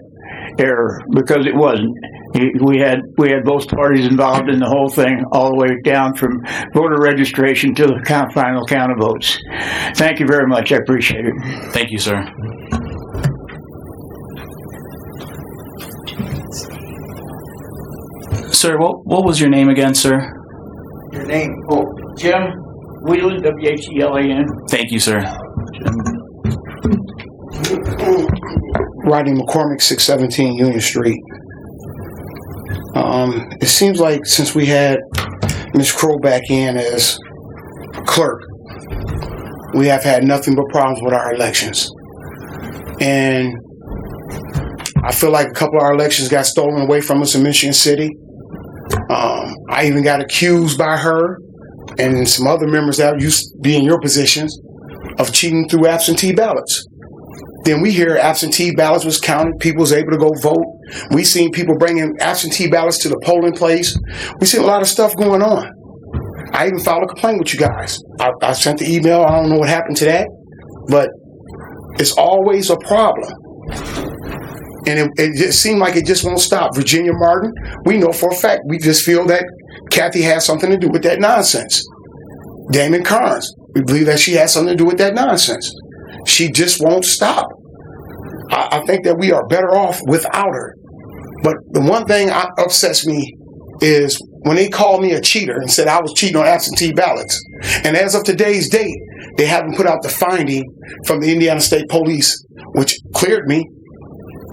error, because it wasn't. We had both parties involved in the whole thing, all the way down from voter registration to the final count of votes. Thank you very much. I appreciate it. Thank you, sir. Sir, what was your name again, sir? Your name? Oh, Jim Whelan, W-H-E-L-A-N. Thank you, sir. Rodney McCormick, 617 Union Street. It seems like since we had Ms. Crow back in as clerk, we have had nothing but problems with our elections. And I feel like a couple of our elections got stolen away from us in Michigan City. I even got accused by her and some other members that used to be in your positions of cheating through absentee ballots. Then we hear absentee ballots was counted, people was able to go vote. We seen people bringing absentee ballots to the polling place. We seen a lot of stuff going on. I even filed a complaint with you guys. I sent the email. I don't know what happened to that, but it's always a problem. And it just seemed like it just won't stop. Virginia Martin, we know for a fact, we just feel that Kathy has something to do with that nonsense. Damon Carnes, we believe that she has something to do with that nonsense. She just won't stop. I think that we are better off without her. But the one thing that upsets me is when they called me a cheater and said I was cheating on absentee ballots. And as of today's date, they haven't put out the finding from the Indiana State Police, which cleared me.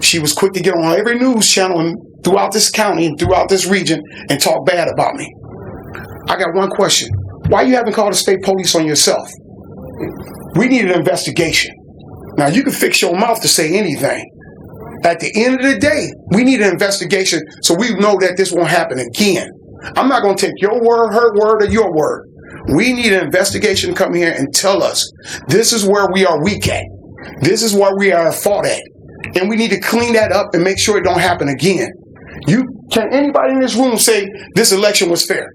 She was quick to get on every news channel and throughout this county and throughout this region and talk bad about me. I got one question. Why you haven't called the state police on yourself? We need an investigation. Now, you can fix your mouth to say anything. At the end of the day, we need an investigation so we know that this won't happen again. I'm not going to take your word, her word, or your word. We need an investigation to come here and tell us this is where we are weak at. This is where we are at fault at. And we need to clean that up and make sure it don't happen again. Can anybody in this room say this election was fair?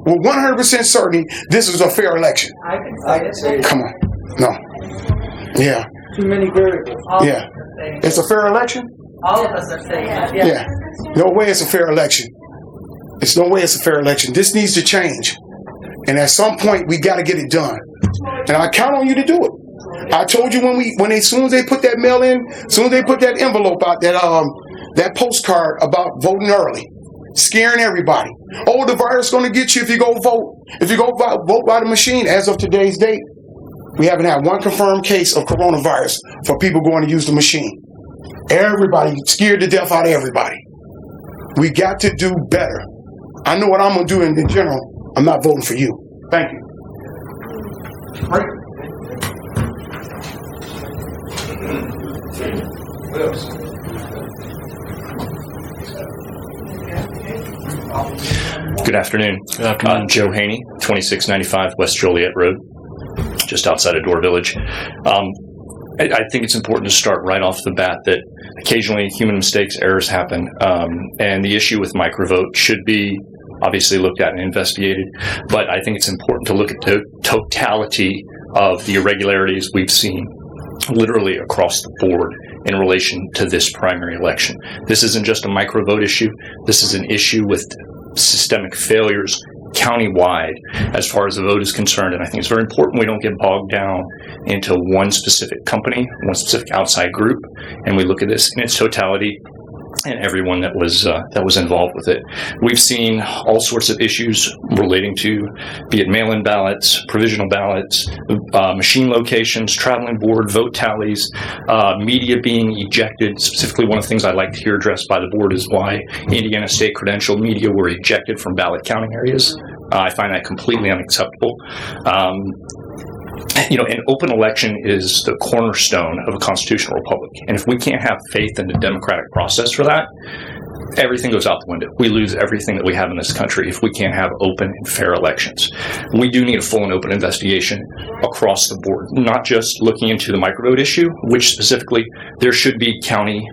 With 100% certainty, this is a fair election. I can say it. Come on. No. Yeah. Too many variables. Yeah. It's a fair election? All of us are saying that. Yeah. No way it's a fair election. It's no way it's a fair election. This needs to change. And at some point, we got to get it done. And I count on you to do it. I told you as soon as they put that mail in, as soon as they put that envelope out, that postcard about voting early, scaring everybody. Oh, the virus is going to get you if you go vote. If you go vote by the machine. As of today's date, we haven't had one confirmed case of coronavirus for people going to use the machine. Everybody scared to death out of everybody. We got to do better. I know what I'm going to do in general. I'm not voting for you. Thank you. Right. What else? Good afternoon. Good afternoon. I'm Joe Haney, 2695 West Joliet Road, just outside of Door Village. I think it's important to start right off the bat that occasionally human mistakes, errors happen, and the issue with Microvote should be obviously looked at and investigated, but I think it's important to look at the totality of the irregularities we've seen literally across the board in relation to this primary election. This isn't just a Microvote issue. This is an issue with systemic failures countywide as far as the vote is concerned, and I think it's very important we don't get bogged down into one specific company, one specific outside group, and we look at this in its totality and everyone that was involved with it. We've seen all sorts of issues relating to, be it mail-in ballots, provisional ballots, machine locations, traveling board, vote tallies, media being ejected. Specifically, one of the things I'd like to hear addressed by the board is why Indiana State credentialed media were ejected from ballot counting areas. I find that completely unacceptable. An open election is the cornerstone of a constitutional republic. And if we can't have faith in the democratic process for that, everything goes out the window. We lose everything that we have in this country if we can't have open and fair elections. We do need a full and open investigation. across the board, not just looking into the microvote issue, which specifically there should be county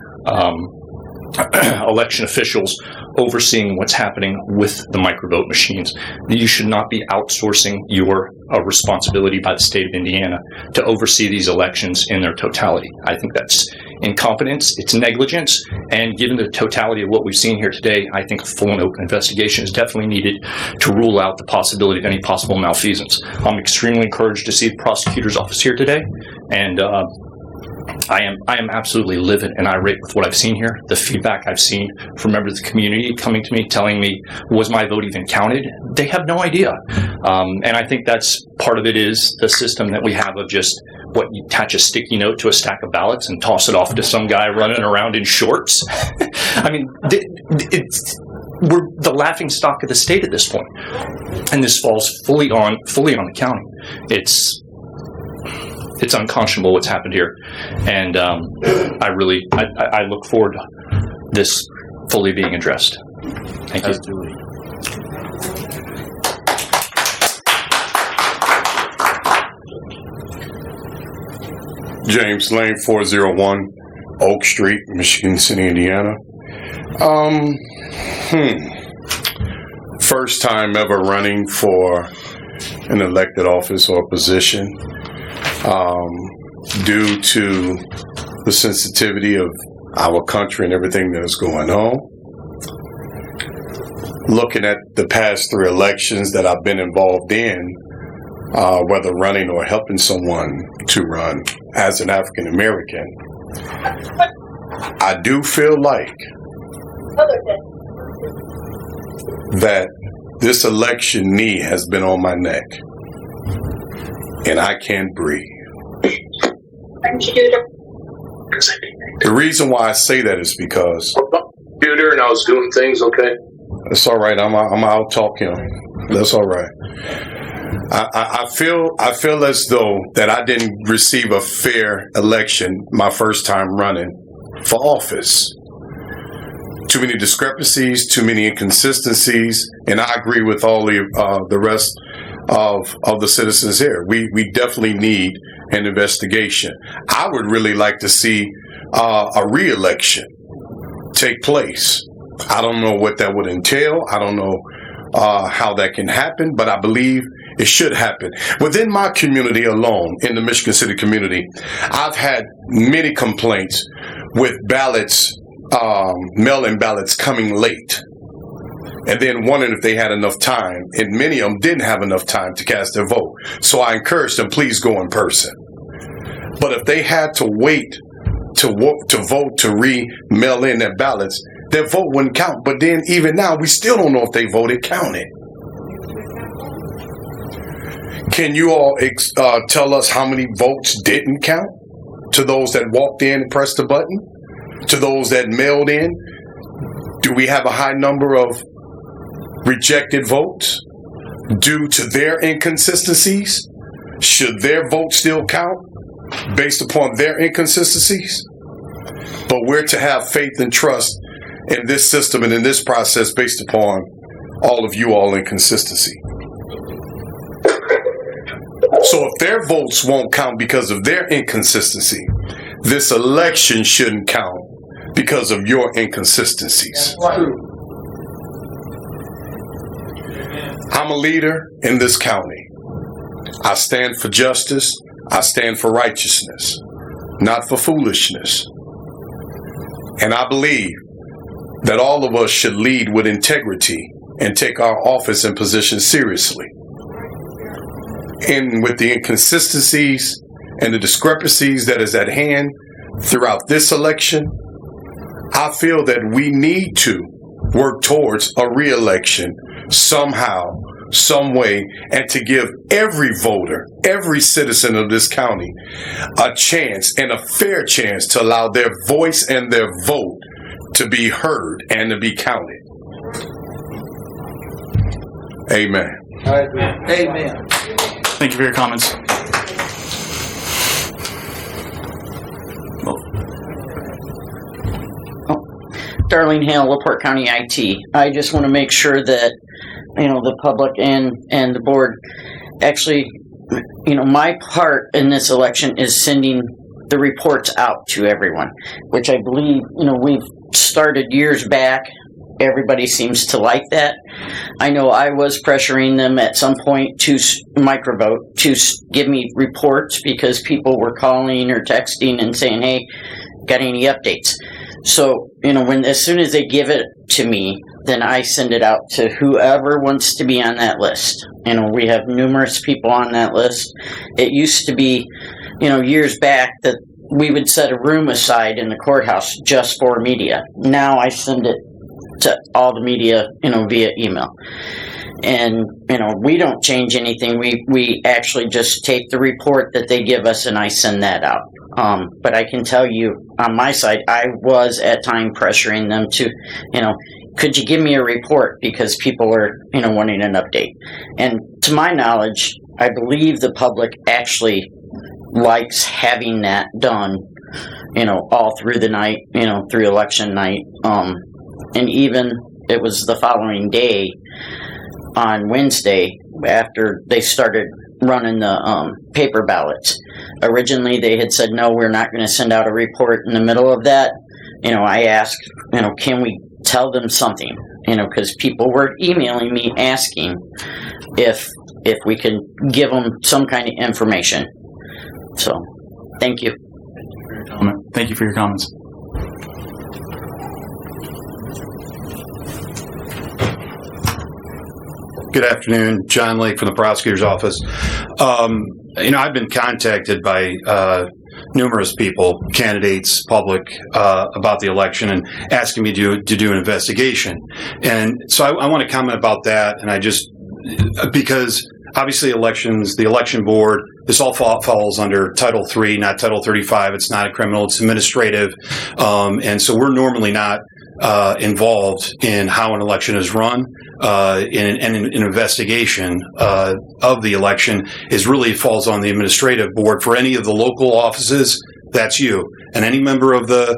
election officials overseeing what's happening with the microvote machines. You should not be outsourcing your responsibility by the state of Indiana to oversee these elections in their totality. I think that's incompetence, it's negligence, and given the totality of what we've seen here today, I think a full and open investigation is definitely needed to rule out the possibility of any possible malfeasance. I'm extremely encouraged to see the prosecutor's office here today, and I am absolutely livid and irate with what I've seen here. The feedback I've seen from members of the community coming to me, telling me, was my vote even counted? They have no idea. And I think that's part of it is the system that we have of just what you attach a sticky note to a stack of ballots and toss it off to some guy running around in shorts. I mean, we're the laughing stock of the state at this point. And this falls fully on the county. It's unconscionable what's happened here, and I look forward to this fully being addressed. Thank you. James Lane, 401 Oak Street, Michigan City, Indiana. First time ever running for an elected office or position. Due to the sensitivity of our country and everything that is going on. Looking at the past 3 elections that I've been involved in, whether running or helping someone to run as an African American, I do feel like that this election knee has been on my neck. And I can't breathe. The reason why I say that is because computer and I was doing things. Okay, it's all right. I'm out talking. That's all right. I feel as though that I didn't receive a fair election my first time running for office. Too many discrepancies, too many inconsistencies, and I agree with all the rest of the citizens here. We definitely need an investigation. I would really like to see a re-election take place. I don't know what that would entail. I don't know how that can happen, but I believe it should happen. Within my community alone, in the Michigan City community, I've had many complaints with ballots, mail-in ballots coming late. And then wondering if they had enough time, and many of them didn't have enough time to cast their vote. So I encouraged them, please go in person. But if they had to wait to vote to mail in their ballots, their vote wouldn't count. But then even now, we still don't know if they voted counted. Can you all tell us how many votes didn't count? To those that walked in and pressed the button? To those that mailed in? Do we have a high number of rejected votes due to their inconsistencies? Should their vote still count based upon their inconsistencies? But we're to have faith and trust in this system and in this process based upon all of you all inconsistency. So if their votes won't count because of their inconsistency, this election shouldn't count because of your inconsistencies. I'm a leader in this county. I stand for justice. I stand for righteousness, not for foolishness. And I believe that all of us should lead with integrity and take our office and position seriously. And with the inconsistencies and the discrepancies that is at hand throughout this election, I feel that we need to work towards a re-election somehow, some way, and to give every voter, every citizen of this county a chance and a fair chance to allow their voice and their vote to be heard and to be counted. Amen. I agree. Amen. Thank you for your comments. Darlene Hale, LaPorte County IT. I just want to make sure that, the public and the board actually my part in this election is sending the reports out to everyone, which I believe, we've started years back. Everybody seems to like that. I know I was pressuring them at some point to Microvote to give me reports because people were calling or texting and saying, hey, got any updates? So, as soon as they give it to me, then I send it out to whoever wants to be on that list. We have numerous people on that list. It used to be, years back that we would set a room aside in the courthouse just for media. Now I send it to all the media, via email. And, we don't change anything. We actually just take the report that they give us and I send that out. But I can tell you on my side, I was at time pressuring them to, could you give me a report? Because people are, wanting an update. And to my knowledge, I believe the public actually likes having that done, all through the night, through election night. And even it was the following day on Wednesday after they started running the paper ballots. Originally, they had said, no, we're not going to send out a report in the middle of that. I asked, can we tell them something? Because people were emailing me asking if we can give them some kind of information. So, thank you. Thank you for your comments. Good afternoon, John Lake from the prosecutor's office. I've been contacted by numerous people, candidates, public, about the election and asking me to do an investigation. And so I want to comment about that. And because obviously elections, the election board, this all falls under Title III, not Title 35. It's not a criminal, it's administrative. And so we're normally not involved in how an election is run. In an investigation of the election falls on the administrative board. For any of the local offices, that's you. And any member of the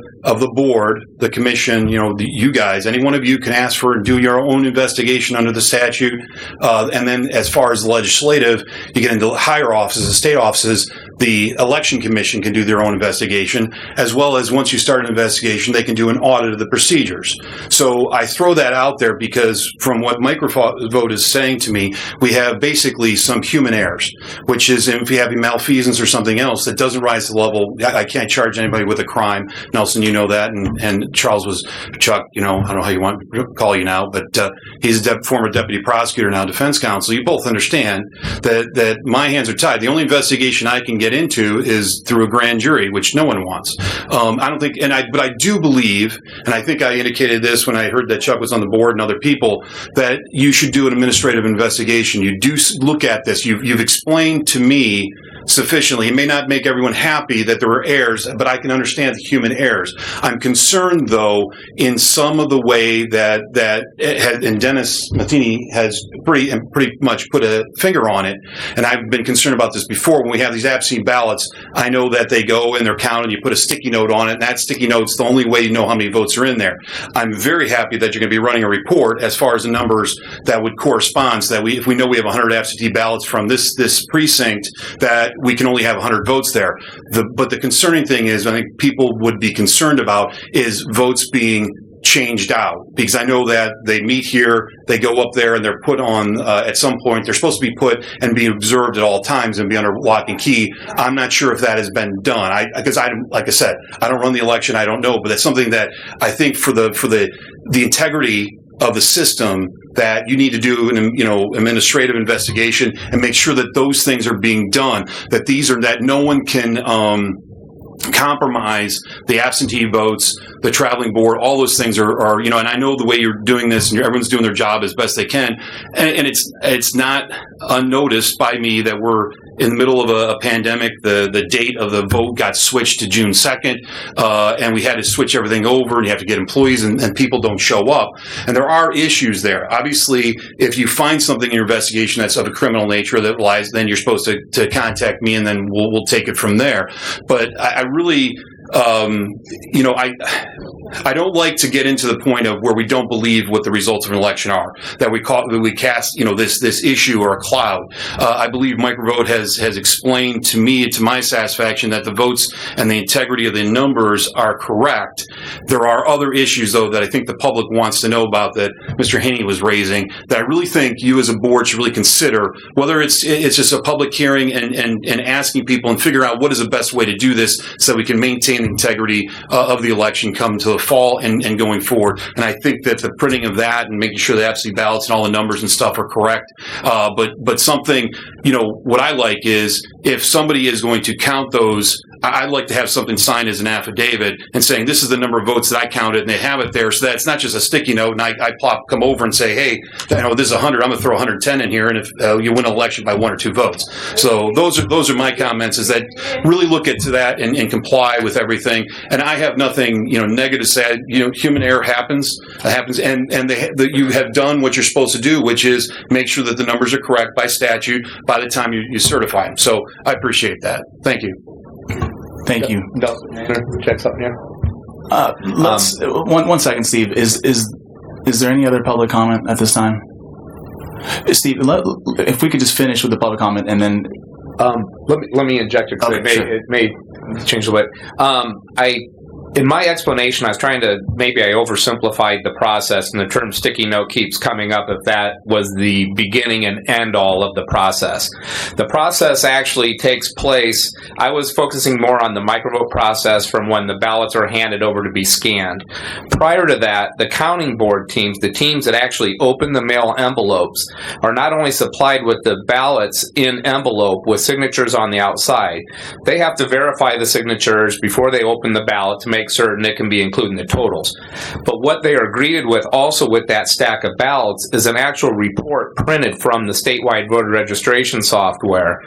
board, the commission, you guys, any one of you can ask for and do your own investigation under the statute. And then as far as the legislative, you get into higher offices, the state offices, the election commission can do their own investigation, as well as once you start an investigation, they can do an audit of the procedures. So I throw that out there because from what Microvote is saying to me, we have basically some human errors, which is if you have malfeasance or something else that doesn't rise to the level, I can't charge anybody with a crime. Nelson, you know that, and Charles was Chuck, I don't know how you want to call you now, but he's a former deputy prosecutor, now defense counsel. You both understand that my hands are tied. The only investigation I can get into is through a grand jury, which no one wants. I don't think, but I do believe, and I think I indicated this when I heard that Chuck was on the board and other people, that you should do an administrative investigation. You do look at this. You've explained to me sufficiently. It may not make everyone happy that there were errors, but I can understand the human errors. I'm concerned, though, in some of the way that and Dennis Matheny has pretty much put a finger on it, and I've been concerned about this before. When we have these absentee ballots, I know that they go and they're counted, you put a sticky note on it, and that sticky note's the only way you know how many votes are in there. I'm very happy that you're going to be running a report as far as the numbers that would correspond, so that if we know we have 100 absentee ballots from this precinct, that we can only have 100 votes there. But the concerning thing is, I think people would be concerned about is votes being changed out, because I know that they meet here, they go up there, and they're put on at some point. They're supposed to be put and be observed at all times and be under lock and key. I'm not sure if that has been done. Because like I said, I don't run the election. I don't know, but that's something that I think for the integrity of the system, that you need to do an administrative investigation and make sure that those things are being done. That no one can compromise the absentee votes, the traveling board, all those things are and I know the way you're doing this and everyone's doing their job as best they can. And it's not unnoticed by me that we're in the middle of a pandemic. The date of the vote got switched to June 2nd, and we had to switch everything over, and you have to get employees, and people don't show up. And there are issues there. Obviously, if you find something in your investigation that's of a criminal nature that lies, then you're supposed to contact me, and then we'll take it from there. But I really you know, I don't like to get into the point of where we don't believe what the results of an election are, that we cast, you know, this issue or a cloud. I believe Microvote has explained to me, to my satisfaction, that the votes and the integrity of the numbers are correct. There are other issues, though, that I think the public wants to know about that Mr. Haney was raising, that I really think you as a board should really consider, whether it's just a public hearing and asking people and figure out what is the best way to do this so we can maintain the integrity of the election come to the fall and going forward. And I think that the printing of that and making sure the absentee ballots and all the numbers and stuff are correct. But something, you know, what I like is if somebody is going to count those, I'd like to have something signed as an affidavit and saying this is the number of votes that I counted, and they have it there, so that it's not just a sticky note and I come over and say, hey, you know, this is 100, I'm going to throw 110 in here, and if you win an election by 1 or 2 votes. So those are my comments, is that really look into that and comply with everything. And I have nothing, you know, negative to say. You know, human error happens, and you have done what you're supposed to do, which is make sure that the numbers are correct by statute by the time you certify them. So I appreciate that. Thank you. Thank you. Check something here. Let's one second, Steve. Is there any other public comment at this time? Steve, if we could just finish with the public comment and then let me inject it because it may change a bit. In my explanation, I was trying to, maybe I oversimplified the process, and the term sticky note keeps coming up if that was the beginning and end all of the process. The process actually takes place, I was focusing more on the Microvote process from when the ballots are handed over to be scanned. Prior to that, the counting board teams, the teams that actually open the mail envelopes, are not only supplied with the ballots in envelope with signatures on the outside, they have to verify the signatures before they open the ballot to make certain it can be included in the totals. But what they are greeted with also with that stack of ballots is an actual report printed from the statewide voter registration software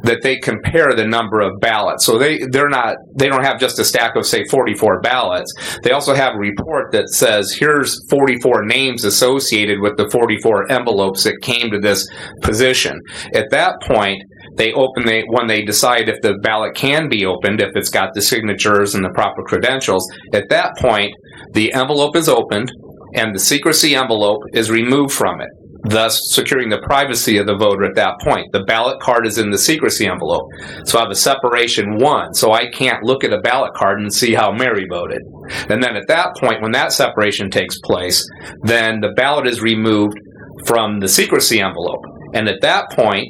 that they compare the number of ballots. So they don't have just a stack of, say, 44 ballots. They also have a report that says here's 44 names associated with the 44 envelopes that came to this position. At that point, when they decide if the ballot can be opened, if it's got the signatures and the proper credentials, at that point, the envelope is opened and the secrecy envelope is removed from it, thus securing the privacy of the voter at that point. The ballot card is in the secrecy envelope. So I have a separation 1, so I can't look at a ballot card and see how Mary voted. And then at that point, when that separation takes place, then the ballot is removed from the secrecy envelope. And at that point,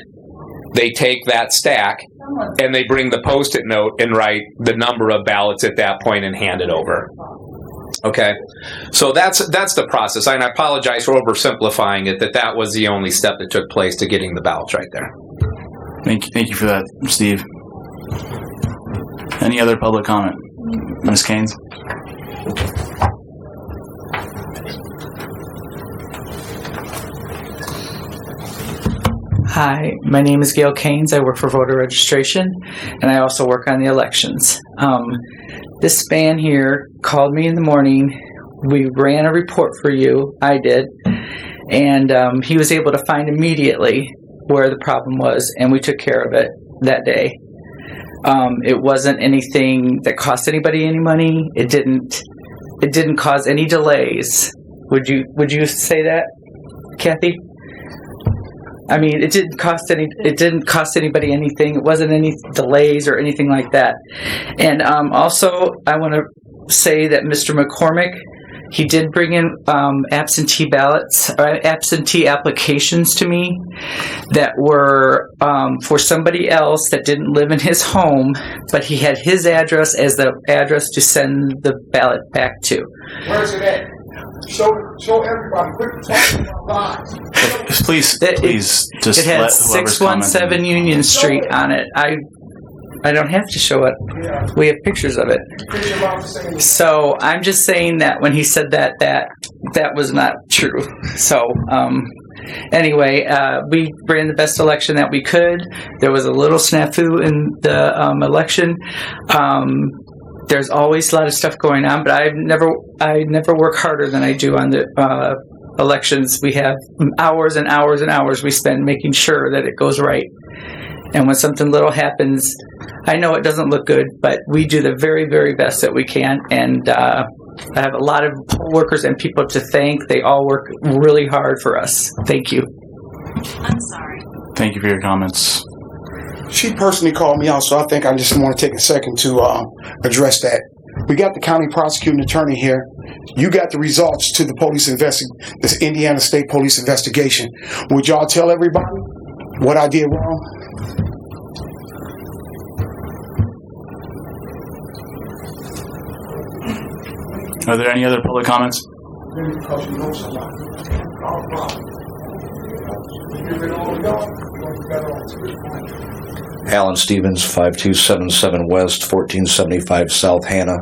they take that stack and they bring the Post-it note and write the number of ballots at that point and hand it over. Okay, so that's the process. And I apologize for oversimplifying it. That was the only step that took place to getting the ballots right there. Thank you for that, Steve. Any other public comment, Ms. Keynes? Hi, my name is Gail Keynes. I work for voter registration, and I also work on the elections. This man here called me in the morning. We ran a report for you. I did. And he was able to find immediately where the problem was, and we took care of it that day. It wasn't anything that cost anybody any money. It didn't cause any delays. Would you say that, Kathy? I mean, it didn't cost anybody anything. It wasn't any delays or anything like that. And also, I want to say that Mr. McCormick, he did bring in absentee ballots, absentee applications to me that were for somebody else that didn't live in his home, but he had his address as the address to send the ballot back to. Where's it at? Show everybody. Please, just it had 617 Union Street on it. I don't have to show it. We have pictures of it. So I'm just saying that when he said that was not true. So anyway, we ran the best election that we could. There was a little snafu in the election. There's always a lot of stuff going on, but I never work harder than I do on the elections. We have hours and hours and hours we spend making sure that it goes right. And when something little happens, I know it doesn't look good, but we do the very, very best that we can. And I have a lot of poll workers and people to thank. They all work really hard for us. Thank you. I'm sorry. Thank you for your comments. She personally called me out, so I think I just want to take a second to address that. We got the county prosecuting attorney here. You got the results to the police this Indiana State Police investigation. Would y'all tell everybody what I did wrong? Are there any other public comments? Alan Stevens, 5277 West, 1475 South Hannah.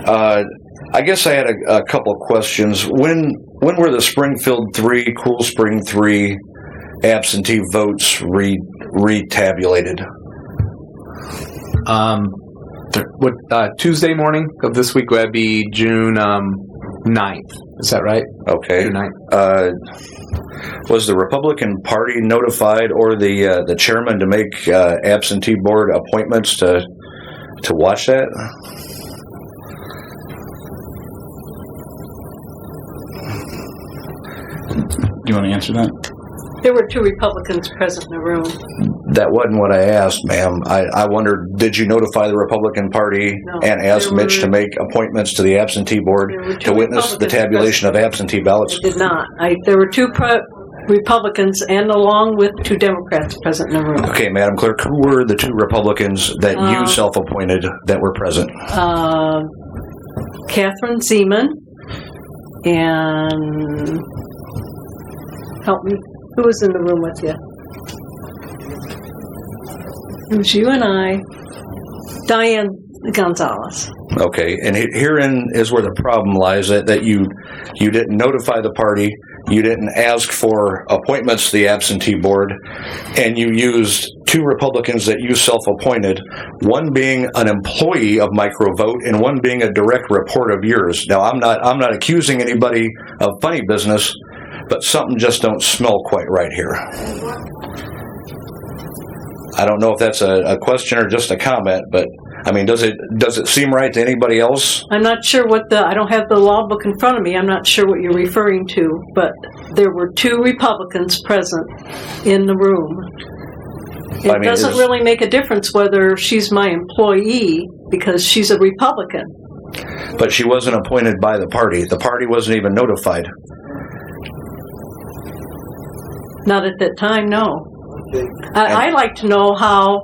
I guess I had a couple of questions. When were the Springfield 3, Cool Spring 3 absentee votes retabulated? Tuesday morning of this week would be June 9th. Is that right? Okay. June 9th. Was the Republican Party notified or the chairman to make absentee board appointments to watch that? Do you want to answer that? There were 2 Republicans present in the room. That wasn't what I asked, ma'am. I wondered, did you notify the Republican Party and ask Mitch to make appointments to the absentee board to witness the tabulation of absentee ballots? I did not. There were 2 Republicans and along with 2 Democrats present in the room. Okay, Madam Clerk, who were the 2 Republicans that you self-appointed that were present? Catherine Zeman and help me. Who was in the room with you? It was you and I, Diane Gonzalez. Okay, and herein is where the problem lies, that you didn't notify the party, you didn't ask for appointments to the absentee board, and you used 2 Republicans that you self-appointed, one being an employee of Microvote and one being a direct report of yours. Now, I'm not accusing anybody of funny business, but something just don't smell quite right here. I don't know if that's a question or just a comment, but I mean, does it seem right to anybody else? I'm not sure I don't have the law book in front of me. I'm not sure what you're referring to, but there were 2 Republicans present in the room. It doesn't really make a difference whether she's my employee because she's a Republican. But she wasn't appointed by the party. The party wasn't even notified. Not at that time, no. I'd like to know how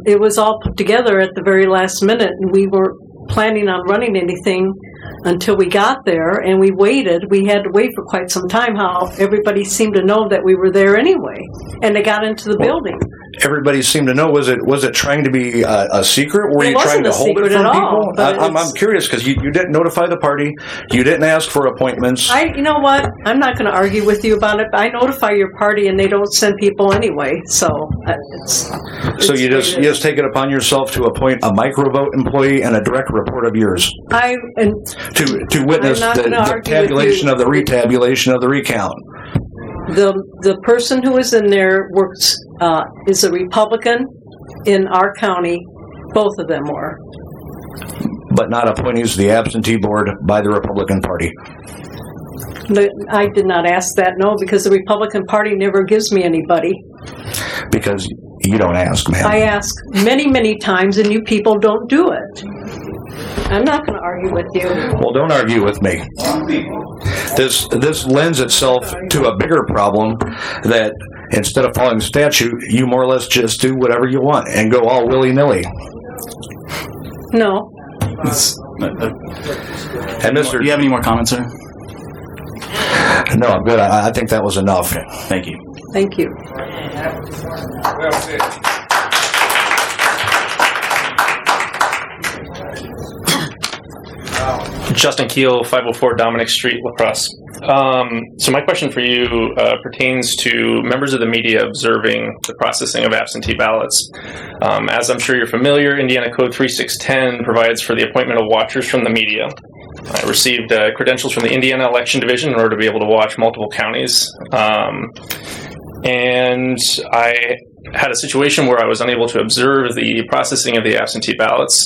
it was all put together at the very last minute, and we weren't planning on running anything until we got there, and we waited. We had to wait for quite some time, how everybody seemed to know that we were there anyway, and they got into the building. Everybody seemed to know. Was it trying to be a secret? Were you trying to hold it from people? I'm curious because you didn't notify the party. You didn't ask for appointments. You know what? I'm not going to argue with you about it. But I notify your party, and they don't send people anyway. So you just take it upon yourself to appoint a Microvote employee and a direct report of yours to witness the tabulation of the retabulation of the recount. The person who is in there works is a Republican in our county. Both of them were. But not appointees to the absentee board by the Republican Party. I did not ask that, no, because the Republican Party never gives me anybody. Because you don't ask, ma'am. I ask many, many times, and you people don't do it. I'm not going to argue with you. Well, don't argue with me. This lends itself to a bigger problem that instead of following statute, you more or less just do whatever you want and go all willy-nilly. No. And Mr. Do you have any more comments, sir? No, I'm good. I think that was enough. Okay. Thank you. Thank you. Justin Keel, 504 Dominic Street, La Crosse. So my question for you pertains to members of the media observing the processing of absentee ballots. As I'm sure you're familiar, Indiana Code 3610 provides for the appointment of watchers from the media. I received credentials from the Indiana Election Division in order to be able to watch multiple counties. And I had a situation where I was unable to observe the processing of the absentee ballots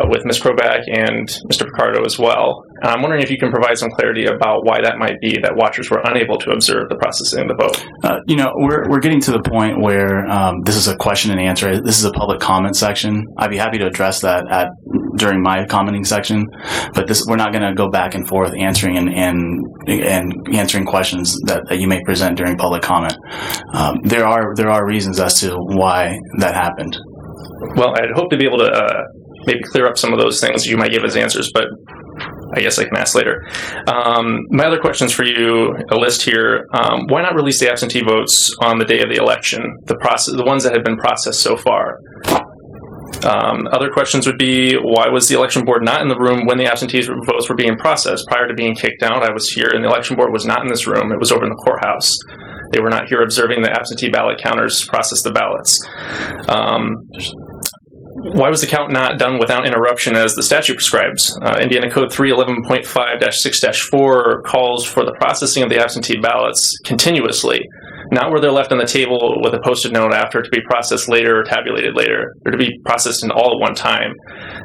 with Ms. Kroback and Mr. Picardo as well. And I'm wondering if you can provide some clarity about why that might be, that watchers were unable to observe the processing of the vote. We're getting to the point where this is a question and answer. This is a public comment section. I'd be happy to address that during my commenting section, but we're not going to go back and forth answering and answering questions that you may present during public comment. There are reasons as to why that happened. Well, I'd hope to be able to maybe clear up some of those things you might give as answers, but I guess I can ask later. My other questions for you, a list here. Why not release the absentee votes on the day of the election, the ones that have been processed so far? Other questions would be, why was the election board not in the room when the absentee votes were being processed? Prior to being kicked out, I was here, and the election board was not in this room. It was over in the courthouse. They were not here observing the absentee ballot counters process the ballots. Why was the count not done without interruption as the statute prescribes? Indiana Code 311.5-6-4 calls for the processing of the absentee ballots continuously, not where they're left on the table with a posted note after to be processed later or tabulated later, or to be processed in all at one time.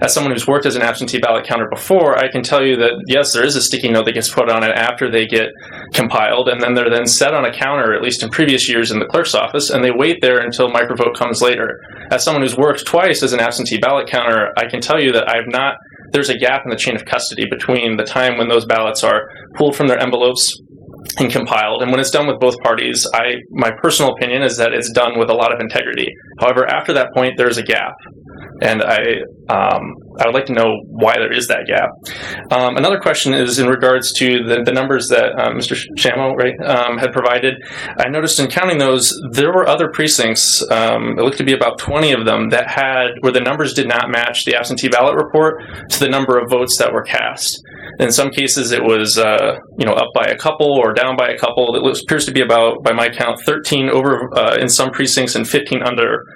As someone who's worked as an absentee ballot counter before, I can tell you that, yes, there is a sticky note that gets put on it after they get compiled, and then they're then set on a counter, at least in previous years in the clerk's office, and they wait there until Microvote comes later. As someone who's worked twice as an absentee ballot counter, I can tell you that there's a gap in the chain of custody between the time when those ballots are pulled from their envelopes and compiled, and when it's done with both parties, my personal opinion is that it's done with a lot of integrity. However, after that point, there's a gap, and I would like to know why there is that gap. Another question is in regards to the numbers that Mr. Shamo had provided. I noticed in counting those, there were other precincts, it looked to be about 20 of them, where the numbers did not match the absentee ballot report to the number of votes that were cast. In some cases, it was up by a couple or down by a couple. It appears to be about, by my count, 13 over in some precincts and 15 under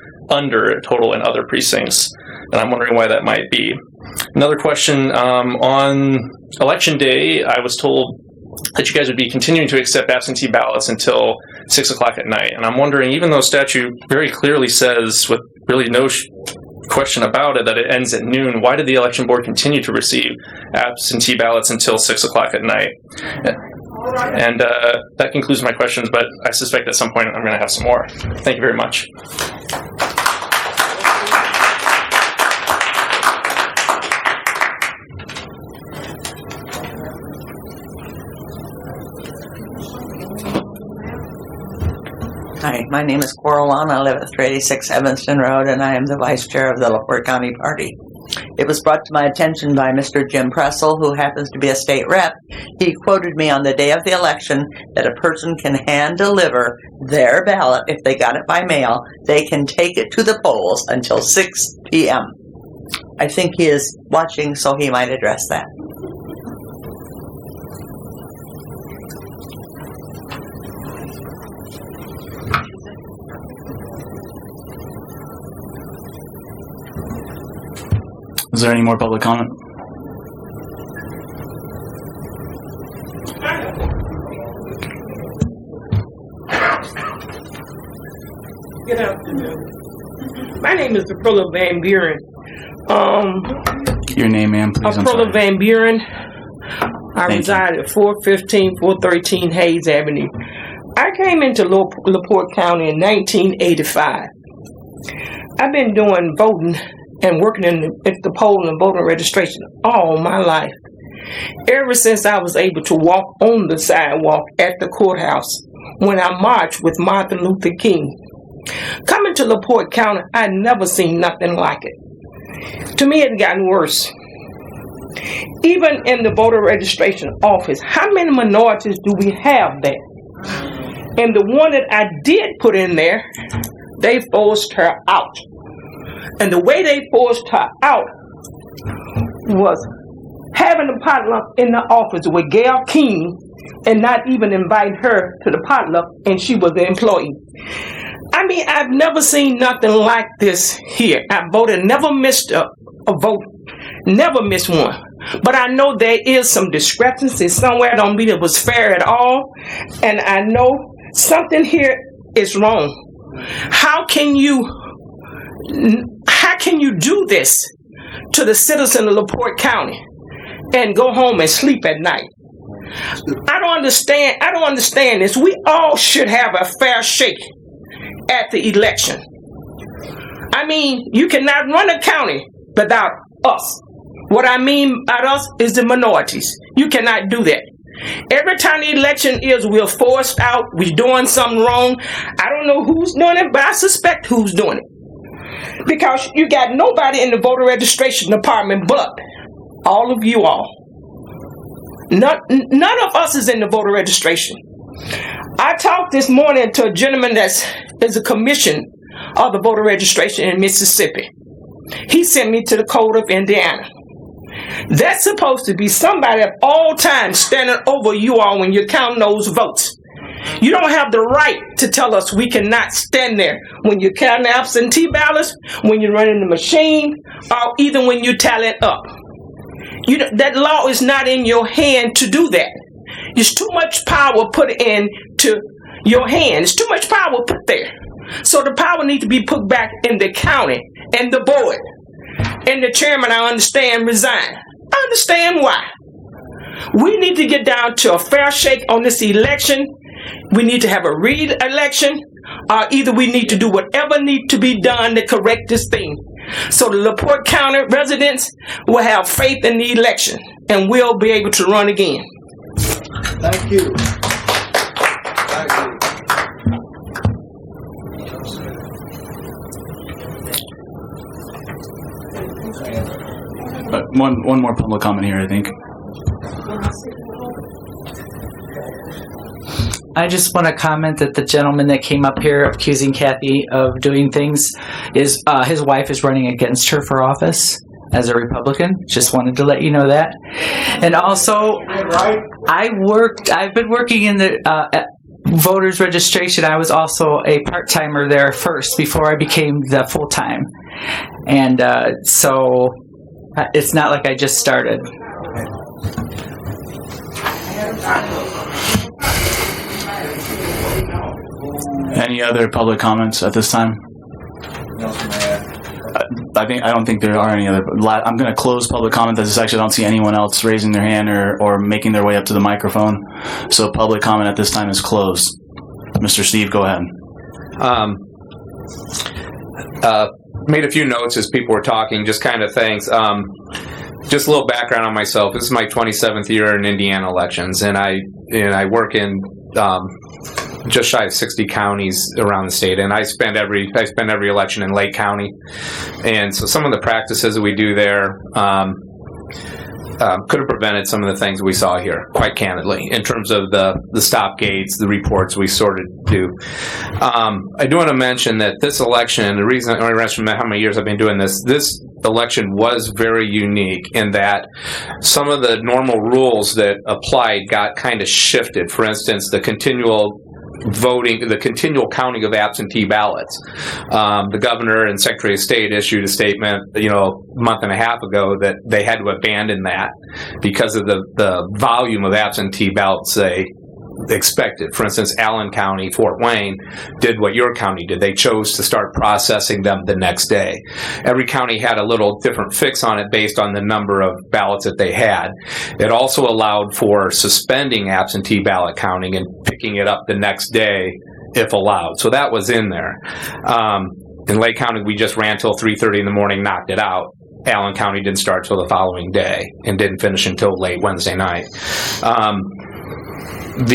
total in other precincts. And I'm wondering why that might be. Another question, on Election Day, I was told that you guys would be continuing to accept absentee ballots until 6 o'clock at night. And I'm wondering, even though statute very clearly says, with really no question about it, that it ends at noon, why did the election board continue to receive absentee ballots until 6 o'clock at night? And that concludes my questions, but I suspect at some point I'm going to have some more. Thank you very much. Hi, my name is Coral Long. I live at 386 Evanston Road, and I am the vice chair of the LaPorte County Party. It was brought to my attention by Mr. Jim Pressel, who happens to be a state rep. He quoted me on the day of the election that a person can hand deliver their ballot if they got it by mail. They can take it to the polls until 6 p.m. I think he is watching, so he might address that. Is there any more public comment? Good afternoon. My name is Aprilla Van Buren. Your name, ma'am, please. Aprilla Van Buren. I reside at 415, 413 Hayes Avenue. I came into LaPorte County in 1985. I've been doing voting and working at the poll and voter registration all my life. Ever since I was able to walk on the sidewalk at the courthouse when I marched with Martin Luther King. Coming to LaPorte County, I'd never seen nothing like it. To me, it gotten worse. Even in the voter registration office, how many minorities do we have there? And the one that I did put in there, they forced her out. And the way they forced her out was having a potluck in the office with Gail King and not even invite her to the potluck, and she was the employee. I mean, I've never seen nothing like this here. I voted, never missed a vote, never missed one. But I know there is some discrepancy somewhere. I don't mean it was fair at all. And I know something here is wrong. How can you do this to the citizen of LaPorte County and go home and sleep at night? I don't understand this. We all should have a fair shake at the election. I mean, you cannot run a county without us. What I mean by us is the minorities. You cannot do that. Every time the election is, we're forced out, we're doing something wrong. I don't know who's doing it, but I suspect who's doing it. Because you got nobody in the voter registration department but all of you all. None of us is in the voter registration. I talked this morning to a gentleman that is a commission of the voter registration in Mississippi. He sent me to the Code of Indiana. That's supposed to be somebody at all times standing over you all when you're counting those votes. You don't have the right to tell us we cannot stand there when you're counting absentee ballots, when you're running the machine, or even when you tally it up. That law is not in your hand to do that. There's too much power put into your hand. There's too much power put there. So the power needs to be put back in the county and the board. And the chairman, I understand, resigned. I understand why. We need to get down to a fair shake on this election. We need to have a re-election, or either we need to do whatever needs to be done to correct this thing. So the LaPorte County residents will have faith in the election and will be able to run again. Thank you. Thank you. One more public comment here, I think. I just want to comment that the gentleman that came up here accusing Kathy of doing things is his wife is running against her for office as a Republican. Just wanted to let you know that. And also, I've been working in the voters registration. I was also a part-timer there first before I became the full-time. And so it's not like I just started. Any other public comments at this time? I don't think there are any other. I'm going to close public comment. This actually, I don't see anyone else raising their hand or making their way up to the microphone. So public comment at this time is closed. Mr. Steve, go ahead. Made a few notes as people were talking, just kind of things. Just a little background on myself. This is my 27th year in Indiana elections, and I work in just shy of 60 counties around the state, and I spend every election in Lake County. And so some of the practices that we do there could have prevented some of the things we saw here, quite candidly, in terms of the stop gates, the reports we sort of do. I do want to mention that this election, and the reason I mentioned how many years I've been doing this election was very unique in that some of the normal rules that applied got kind of shifted. For instance, the continual voting, the continual counting of absentee ballots. The governor and secretary of state issued a statement, a month and a half ago that they had to abandon that because of the volume of absentee ballots they expected. For instance, Allen County, Fort Wayne, did what your county did. They chose to start processing them the next day. Every county had a little different fix on it based on the number of ballots that they had. It also allowed for suspending absentee ballot counting and picking it up the next day if allowed. So that was in there. In Lake County, we just ran till 3:30 in the morning, knocked it out. Allen County didn't start till the following day and didn't finish until late Wednesday night. When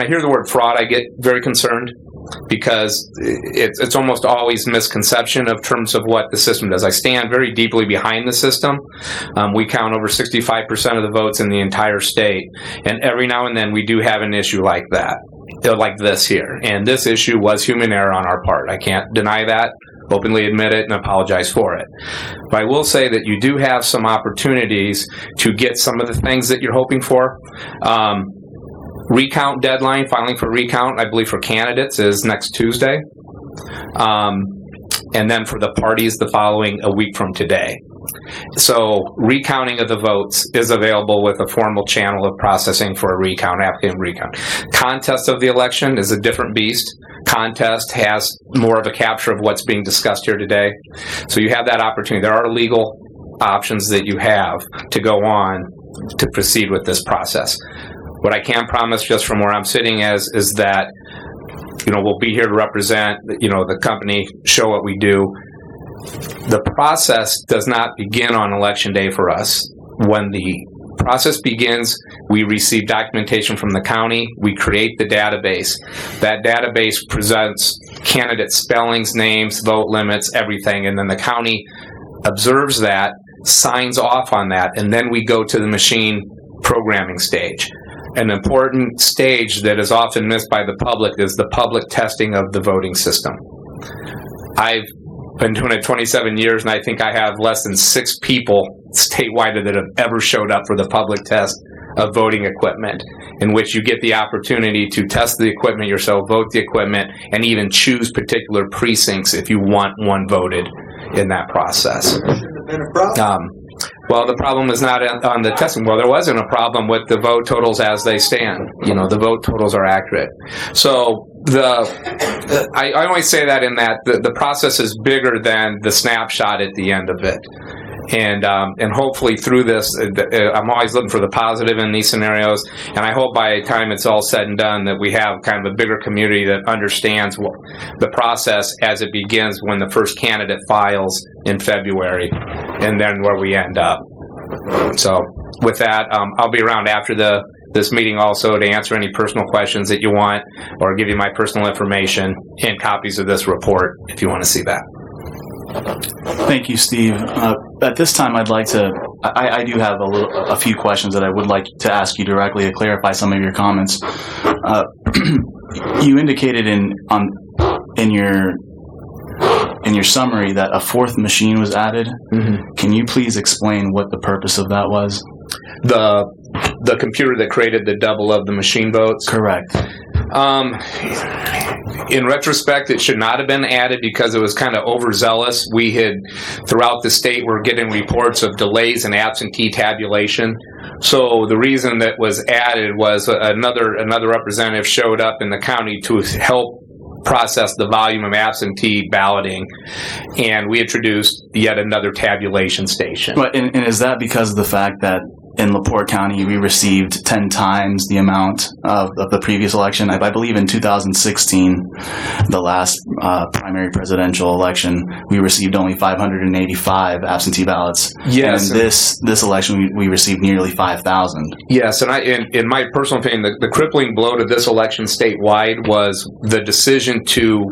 I hear the word fraud, I get very concerned because it's almost always misconception of terms of what the system does. I stand very deeply behind the system. We count over 65% of the votes in the entire state, and every now and then we do have an issue like that, like this here. And this issue was human error on our part. I can't deny that. Openly admit it and apologize for it. But I will say that you do have some opportunities to get some of the things that you're hoping for. Recount deadline, filing for recount, I believe for candidates is next Tuesday. And then for the parties, a week from today. So recounting of the votes is available with a formal channel of processing for a recount, applicant recount. Contest of the election is a different beast. Contest has more of a capture of what's being discussed here today. So you have that opportunity. There are legal options that you have to go on to proceed with this process. What I can promise just from where I'm sitting is that, we'll be here to represent, the company, show what we do. The process does not begin on election day for us. When the process begins, we receive documentation from the county, we create the database. That database presents candidate spellings, names, vote limits, everything, and then the county observes that, signs off on that, and then we go to the machine programming stage. An important stage that is often missed by the public is the public testing of the voting system. I've been doing it 27 years, and I think I have less than 6 people statewide that have ever showed up for the public test of voting equipment, in which you get the opportunity to test the equipment yourself, vote the equipment, and even choose particular precincts if you want one voted in that process. Well, the problem is not on the testing. Well, there wasn't a problem with the vote totals as they stand. The vote totals are accurate. So I always say that in that the process is bigger than the snapshot at the end of it. And hopefully through this, I'm always looking for the positive in these scenarios, and I hope by the time it's all said and done that we have kind of a bigger community that understands the process as it begins when the first candidate files in February, and then where we end up. So with that, I'll be around after this meeting also to answer any personal questions that you want, or give you my personal information and copies of this report if you want to see that. Thank you, Steve. At this time, I'd like to. I do have a few questions that I would like to ask you directly to clarify some of your comments. You indicated in your summary that a 4th machine was added. Mm-hmm. Can you please explain what the purpose of that was? The computer that created the double of the machine votes? Correct. In retrospect, it should not have been added because it was kind of overzealous. We had, throughout the state, we're getting reports of delays in absentee tabulation. So the reason that was added was another representative showed up in the county to help process the volume of absentee balloting, and we introduced yet another tabulation station. But and is that because of the fact that in LaPorte County we received 10 times the amount of the previous election? I believe in 2016, the last primary presidential election, we received only 585 absentee ballots. Yes. And this election we received nearly 5,000. Yes, and in my personal opinion, the crippling blow to this election statewide was the decision to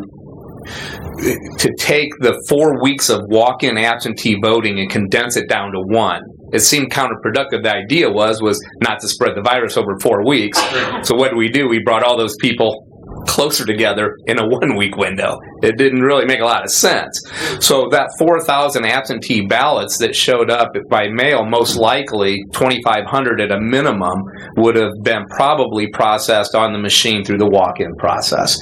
take the 4 weeks of walk-in absentee voting and condense it down to 1. It seemed counterproductive. The idea was not to spread the virus over 4 weeks. So what do? We brought all those people closer together in a 1-week window. It didn't really make a lot of sense. So that 4,000 absentee ballots that showed up by mail, most likely 2,500 at a minimum, would have been probably processed on the machine through the walk-in process.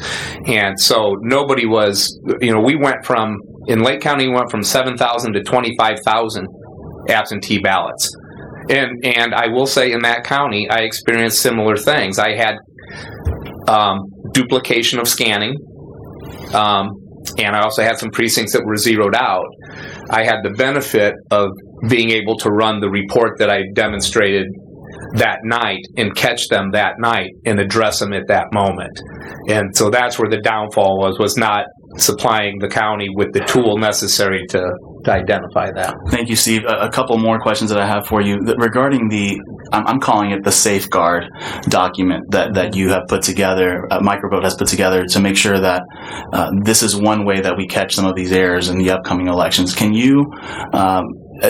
And so nobody was, we went from, in Lake County, we went from 7,000 to 25,000 absentee ballots. And I will say in that county, I experienced similar things. I had duplication of scanning, and I also had some precincts that were zeroed out. I had the benefit of being able to run the report that I demonstrated that night and catch them that night and address them at that moment. And so that's where the downfall was not supplying the county with the tool necessary to identify that. Thank you, Steve. A couple more questions that I have for you regarding I'm calling it the safeguard document that you have put together, Microvote has put together to make sure that this is one way that we catch some of these errors in the upcoming elections. Can you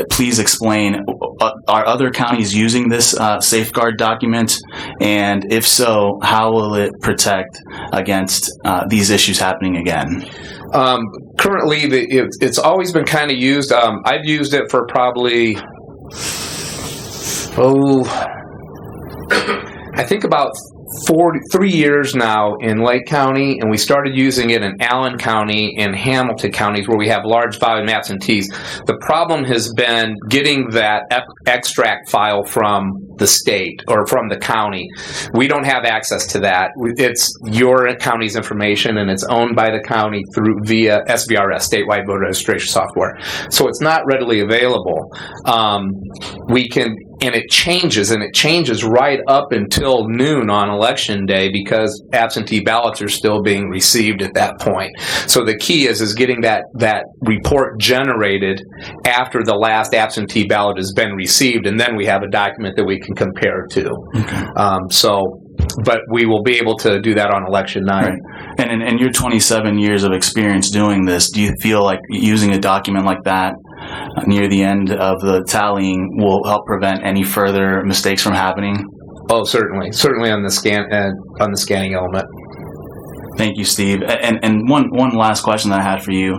please explain, are other counties using this safeguard document? And if so, how will it protect against these issues happening again? Currently, it's always been kind of used. I've used it for probably, I think about 3 years now in Lake County, and we started using it in Allen County and Hamilton counties where we have large volume absentees. The problem has been getting that extract file from the state or from the county. We don't have access to that. It's your county's information, and it's owned by the county via SVRS, Statewide Voter Registration Software. So it's not readily available. And it changes right up until noon on election day because absentee ballots are still being received at that point. So the key is getting that report generated after the last absentee ballot has been received, and then we have a document that we can compare to. Okay. But we will be able to do that on election night. Right. And in your 27 years of experience doing this, do you feel like using a document like that near the end of the tallying will help prevent any further mistakes from happening? Oh, certainly on the scanning element. Thank you, Steve. And one last question that I had for you.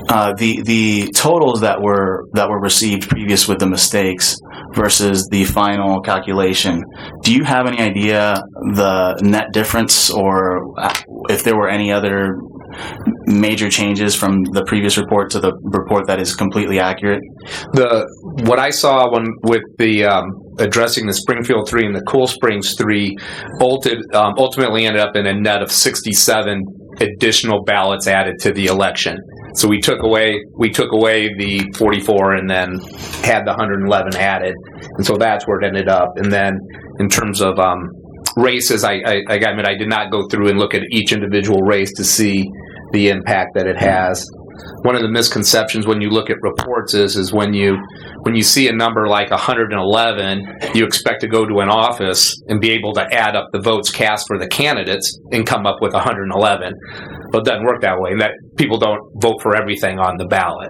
The totals that were received previous with the mistakes versus the final calculation, do you have any idea the net difference, or if there were any other major changes from the previous report to the report that is completely accurate? What I saw with the addressing the Springfield 3 and the Cool Springs 3 ultimately ended up in a net of 67 additional ballots added to the election. So we took away the 44 and then had the 111 added, and so that's where it ended up. And then in terms of races, I gotta admit I did not go through and look at each individual race to see the impact that it has. One of the misconceptions when you look at reports is when you see a number like 111, you expect to go to an office and be able to add up the votes cast for the candidates and come up with 111. But it doesn't work that way. And that people don't vote for everything on the ballot.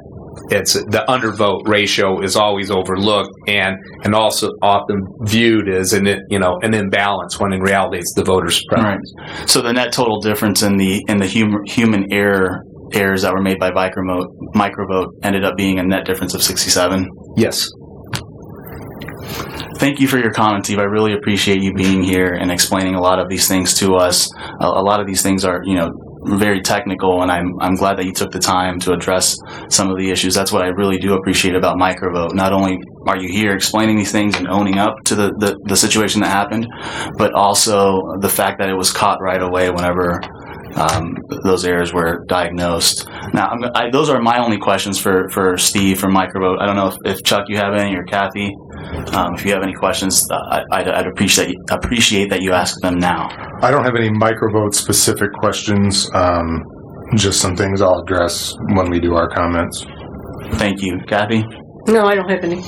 It's the undervote ratio is always overlooked and also often viewed as an imbalance when in reality it's the voter's preference. Right. So the net total difference in the human errors that were made by Microvote ended up being a net difference of 67. Yes. Thank you for your comment, Steve. I really appreciate you being here and explaining a lot of these things to us. A lot of these things are, very technical, and I'm glad that you took the time to address some of the issues. That's what I really do appreciate about Microvote. Not only are you here explaining these things and owning up to the situation that happened, but also the fact that it was caught right away whenever those errors were diagnosed. Now, those are my only questions for Steve from Microvote. I don't know if Chuck, you have any, or Kathy. If you have any questions, I'd appreciate that you ask them now. I don't have any Microvote specific questions. Just some things I'll address when we do our comments. Thank you. Kathy? No, I don't have any.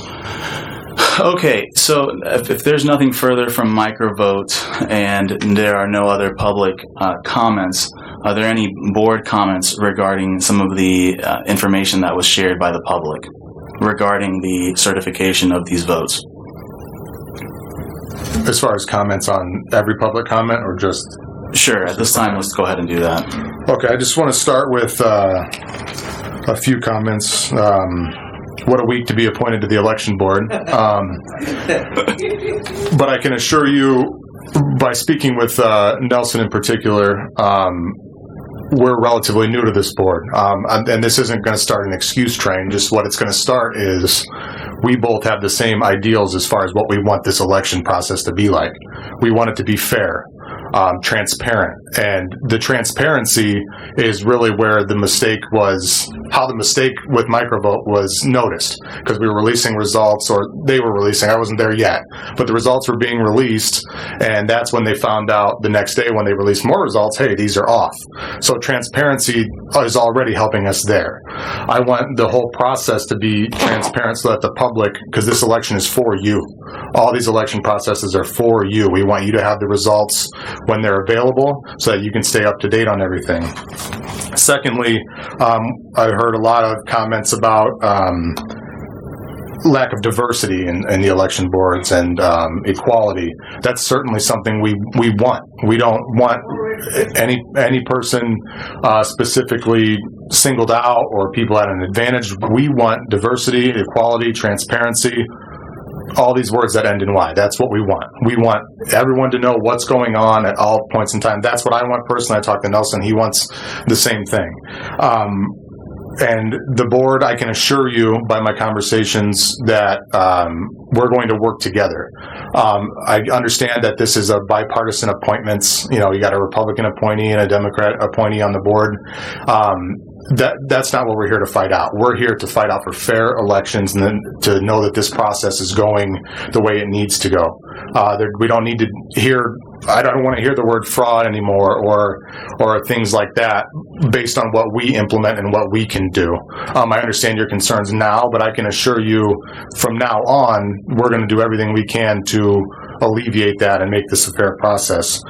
Okay, so if there's nothing further from Microvote and there are no other public comments, are there any board comments regarding some of the information that was shared by the public regarding the certification of these votes? As far as comments on every public comment, or just... Sure, at this time, let's go ahead and do that. Okay, I just want to start with a few comments. What a week to be appointed to the election board. But I can assure you, by speaking with Nelson in particular, we're relatively new to this board. And this isn't going to start an excuse train. Just what it's going to start is we both have the same ideals as far as what we want this election process to be like. We want it to be fair, transparent. And the transparency is really where the mistake was, how the mistake with Microvote was noticed, because we were releasing results, or they were releasing, I wasn't there yet, but the results were being released, and that's when they found out the next day when they released more results, hey, these are off. So transparency is already helping us there. I want the whole process to be transparent so that the public, because this election is for you. All these election processes are for you. We want you to have the results when they're available so that you can stay up to date on everything. Secondly, I heard a lot of comments about lack of diversity in the election boards and equality. That's certainly something we want. We don't want any person specifically singled out or people at an advantage. We want diversity, equality, transparency all these words that end in Y. That's what we want. We want everyone to know what's going on at all points in time. That's what I want personally. I talked to Nelson. He wants the same thing. And the board, I can assure you by my conversations that we're going to work together. I understand that this is a bipartisan appointments. You got a Republican appointee and a Democrat appointee on the board. That's not what we're here to fight out. We're here to fight out for fair elections and then to know that this process is going the way it needs to go. We don't need to hear, I don't want to hear the word fraud anymore or things like that based on what we implement and what we can do. I understand your concerns now, but I can assure you from now on, we're going to do everything we can to alleviate that and make this a fair process.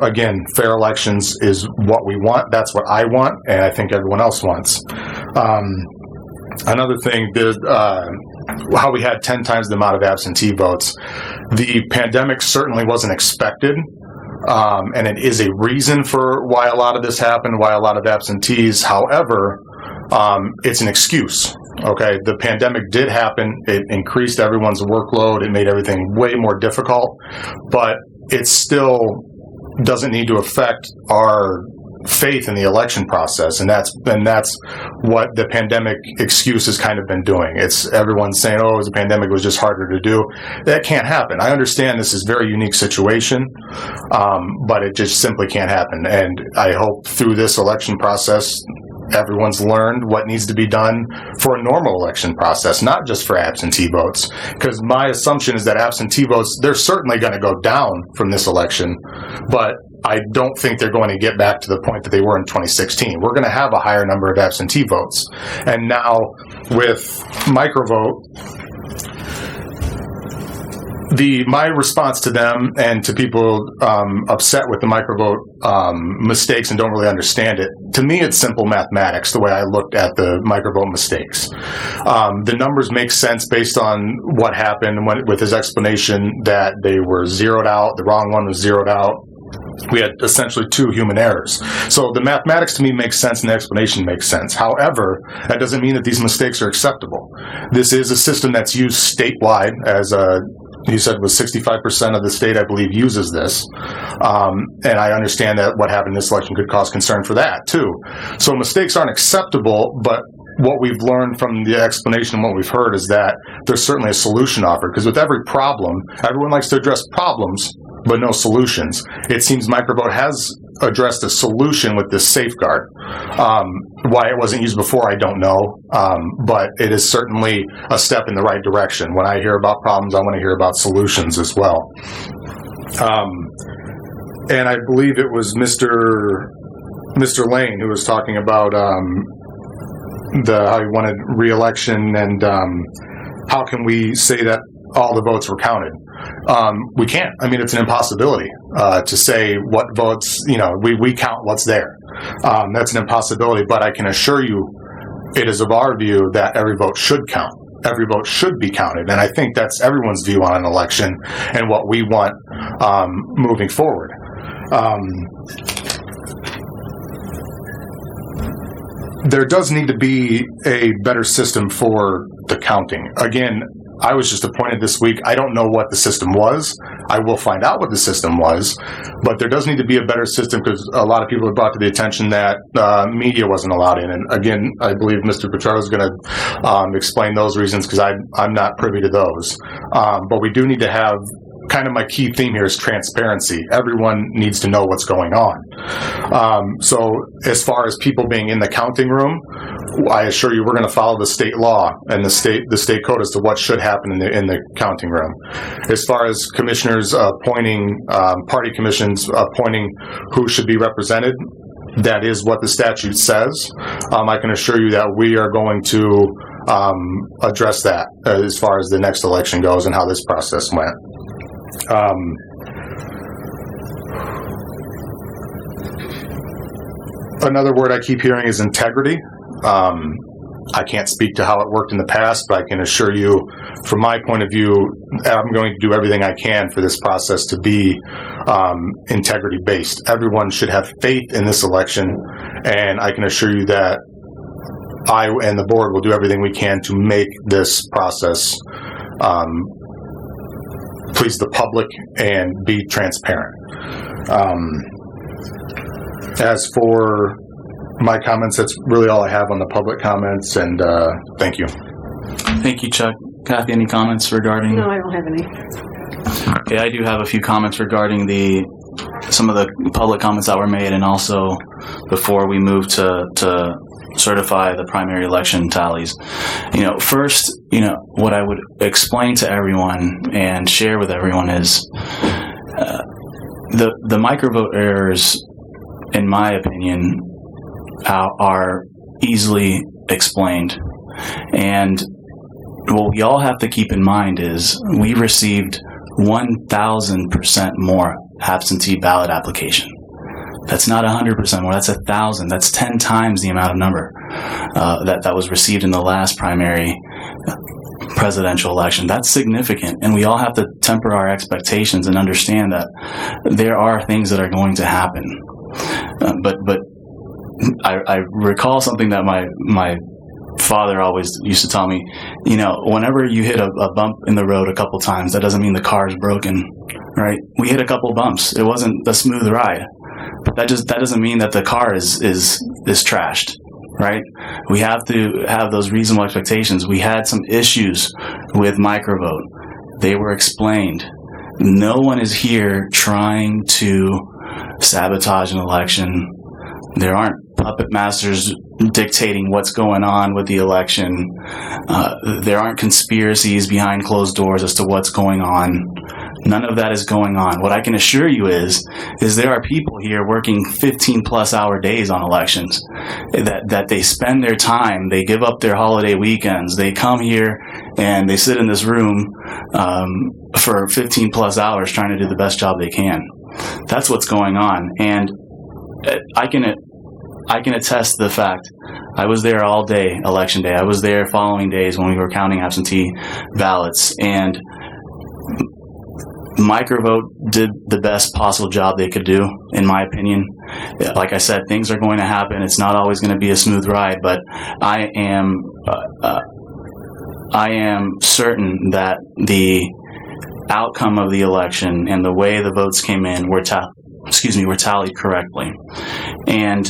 Again, fair elections is what we want. That's what I want, and I think everyone else wants. Another thing, how we had 10 times the amount of absentee votes. The pandemic certainly wasn't expected, and it is a reason for why a lot of this happened, why a lot of absentees. However, it's an excuse. Okay, the pandemic did happen. It increased everyone's workload. It made everything way more difficult, but it still doesn't need to affect our faith in the election process, and that's what the pandemic excuse has kind of been doing. It's everyone saying, "Oh, the pandemic was just harder to do." That can't happen. I understand this is a very unique situation, but it just simply can't happen. And I hope through this election process, everyone's learned what needs to be done for a normal election process, not just for absentee votes. Because my assumption is that absentee votes, they're certainly going to go down from this election, but I don't think they're going to get back to the point that they were in 2016. We're going to have a higher number of absentee votes. And now with Microvote, my response to them and to people upset with the Microvote mistakes and don't really understand it, to me it's simple mathematics the way I looked at the Microvote mistakes. The numbers make sense based on what happened with his explanation that they were zeroed out, the wrong one was zeroed out. We had essentially 2 human errors. So the mathematics to me makes sense and the explanation makes sense. However, that doesn't mean that these mistakes are acceptable. This is a system that's used statewide, as you said was 65% of the state, I believe, uses this. And I understand that what happened in this election could cause concern for that, too. So mistakes aren't acceptable, but what we've learned from the explanation and what we've heard is that there's certainly a solution offered. Because with every problem, everyone likes to address problems, but no solutions. It seems Microvote has addressed a solution with this safeguard. Why it wasn't used before, I don't know, but it is certainly a step in the right direction. When I hear about problems, I want to hear about solutions as well. And I believe it was Mr. Lane who was talking about how he wanted re-election and how can we say that all the votes were counted. We can't. I mean, it's an impossibility to say what votes, we count what's there. That's an impossibility, but I can assure you it is of our view that every vote should count. Every vote should be counted. And I think that's everyone's view on an election and what we want moving forward. There does need to be a better system for the counting. Again, I was just appointed this week. I don't know what the system was. I will find out what the system was, but there does need to be a better system because a lot of people have brought to the attention that media wasn't allowed in. And again, I believe Mr. Petrardo is going to explain those reasons because I'm not privy to those. But we do need to have kind of my key theme here is transparency. Everyone needs to know what's going on. So as far as people being in the counting room, I assure you we're going to follow the state law and the state code as to what should happen in the counting room. As far as commissioners appointing, party commissions appointing who should be represented, that is what the statute says. I can assure you that we are going to address that as far as the next election goes and how this process went. Another word I keep hearing is integrity. I can't speak to how it worked in the past, but I can assure you, from my point of view, I'm going to do everything I can for this process to be integrity-based. Everyone should have faith in this election, and I can assure you that I and the board will do everything we can to make this process please the public and be transparent. As for my comments, that's really all I have on the public comments, and thank you. Thank you, Chuck. Kathy, any comments regarding? No, I don't have any. Okay, I do have a few comments regarding some of the public comments that were made, and also before we move to certify the primary election tallies. First, what I would explain to everyone and share with everyone is the microvote errors, in my opinion, are easily explained. And what we all have to keep in mind is we received 1,000% more absentee ballot application. That's not 100% more. That's 1,000. That's 10 times the amount of number that was received in the last primary presidential election. That's significant, and we all have to temper our expectations and understand that there are things that are going to happen. But I recall something that my father always used to tell me. Whenever you hit a bump in the road a couple times, that doesn't mean the car is broken, right? We hit a couple bumps. It wasn't a smooth ride. But that doesn't mean that the car is trashed, right? We have to have those reasonable expectations. We had some issues with Microvote. They were explained. No one is here trying to sabotage an election. There aren't puppet masters dictating what's going on with the election. There aren't conspiracies behind closed doors as to what's going on. None of that is going on. What I can assure you is there are people here working 15-plus hour days on elections, that they spend their time, they give up their holiday weekends, they come here and they sit in this room for 15-plus hours trying to do the best job they can. That's what's going on. And I can attest to the fact I was there all day, election day. I was there following days when we were counting absentee ballots, and Microvote did the best possible job they could do, in my opinion. Like I said, things are going to happen. It's not always going to be a smooth ride, but I am certain that the outcome of the election and the way the votes came in were tallied correctly. And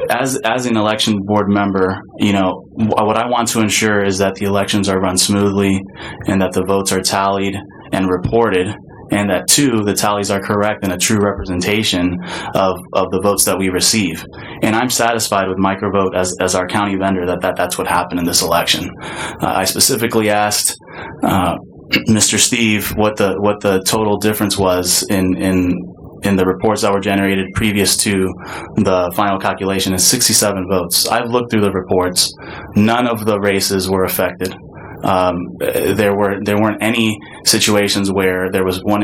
as an election board member, what I want to ensure is that the elections are run smoothly and that the votes are tallied and reported, and that, two, the tallies are correct and a true representation of the votes that we receive. And I'm satisfied with Microvote as our county vendor that's what happened in this election. I specifically asked Mr. Steve what the total difference was in the reports that were generated previous to the final calculation is 67 votes. I've looked through the reports. None of the races were affected. There weren't any situations where there was one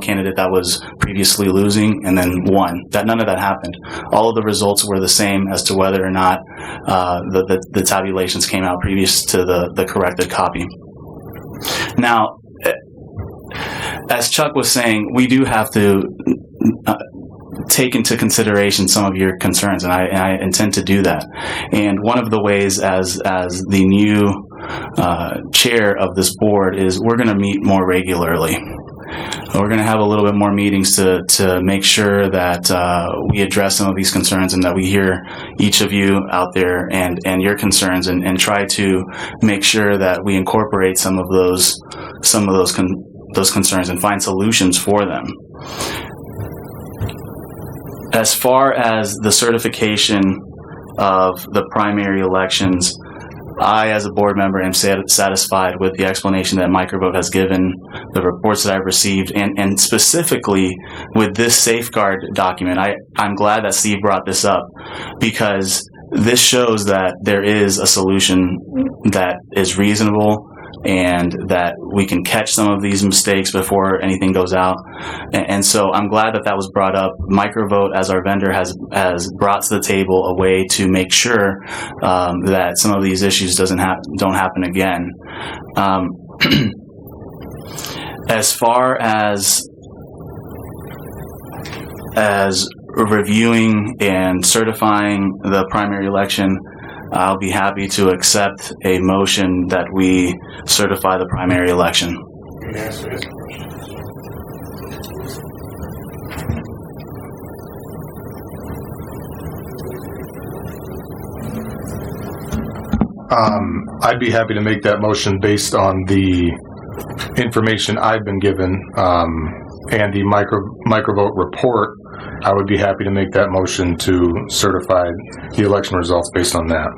candidate that was previously losing and then won. None of that happened. All of the results were the same as to whether or not the tabulations came out previous to the corrected copy. Now, as Chuck was saying, we do have to take into consideration some of your concerns, and I intend to do that. And one of the ways, as the new chair of this board, is we're going to meet more regularly. We're going to have a little bit more meetings to make sure that we address some of these concerns and that we hear each of you out there and your concerns and try to make sure that we incorporate some of those concerns and find solutions for them. As far as the certification of the primary elections, I, as a board member, am satisfied with the explanation that Microvote has given, the reports that I've received, and specifically with this safeguard document. I'm glad that Steve brought this up, because this shows that there is a solution that is reasonable and that we can catch some of these mistakes before anything goes out. And so I'm glad that was brought up. Microvote, as our vendor, has brought to the table a way to make sure that some of these issues don't happen again. As far as reviewing and certifying the primary election, I'll be happy to accept a motion that we certify the primary election. I'd be happy to make that motion based on the information I've been given and the microvote report. I would be happy to make that motion to certify the election results based on that.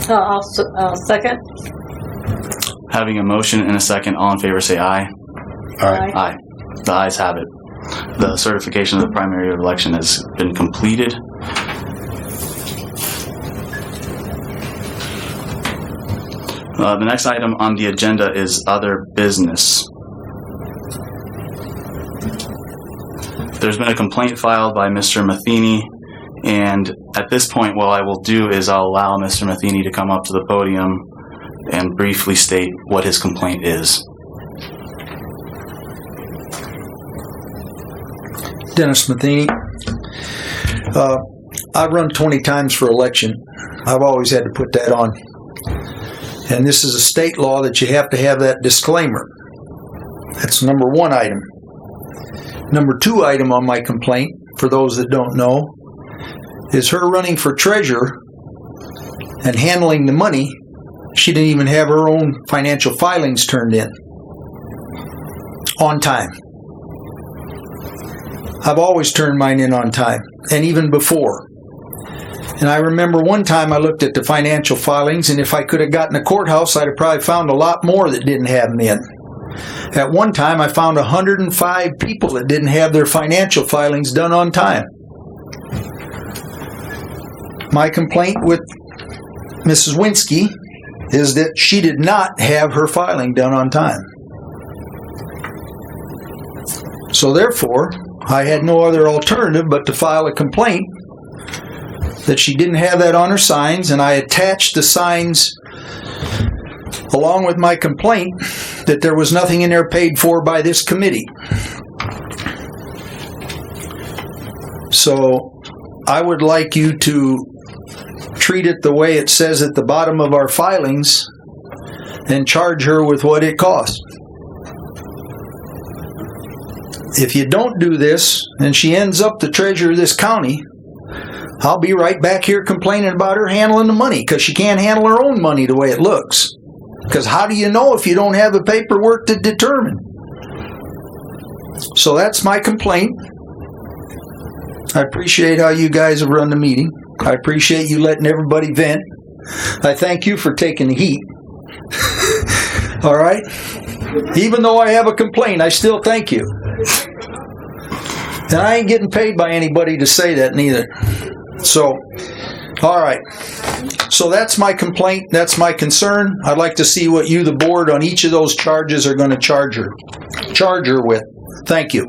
I'll second. Having a motion and a second, all in favor say aye. Aye. Aye. The ayes have it. The certification of the primary election has been completed. The next item on the agenda is other business. There's been a complaint filed by Mr. Matheny, and at this point what I will do is I'll allow Mr. Matheny to come up to the podium and briefly state what his complaint is. Dennis Matheny. I've run 20 times for election. I've always had to put that on. And this is a state law that you have to have that disclaimer. That's number one item. Number two item on my complaint, for those that don't know, is her running for treasurer and handling the money. She didn't even have her own financial filings turned in on time. I've always turned mine in on time, and even before. And I remember one time I looked at the financial filings, and if I could have gotten a courthouse, I'd have probably found a lot more that didn't have them in. At one time, I found 105 people that didn't have their financial filings done on time. My complaint with Mrs. Winsky is that she did not have her filing done on time. So therefore, I had no other alternative but to file a complaint that she didn't have that on her signs, and I attached the signs along with my complaint that there was nothing in there paid for by this committee. So I would like you to treat it the way it says at the bottom of our filings and charge her with what it costs. If you don't do this and she ends up the treasurer of this county, I'll be right back here complaining about her handling the money, because she can't handle her own money the way it looks. Because how do you know if you don't have the paperwork to determine? So that's my complaint. I appreciate how you guys have run the meeting. I appreciate you letting everybody vent. I thank you for taking the heat. All right? Even though I have a complaint, I still thank you. And I ain't getting paid by anybody to say that neither. So, all right. So that's my complaint. That's my concern. I'd like to see what you, the board, on each of those charges are going to charge her with. Thank you.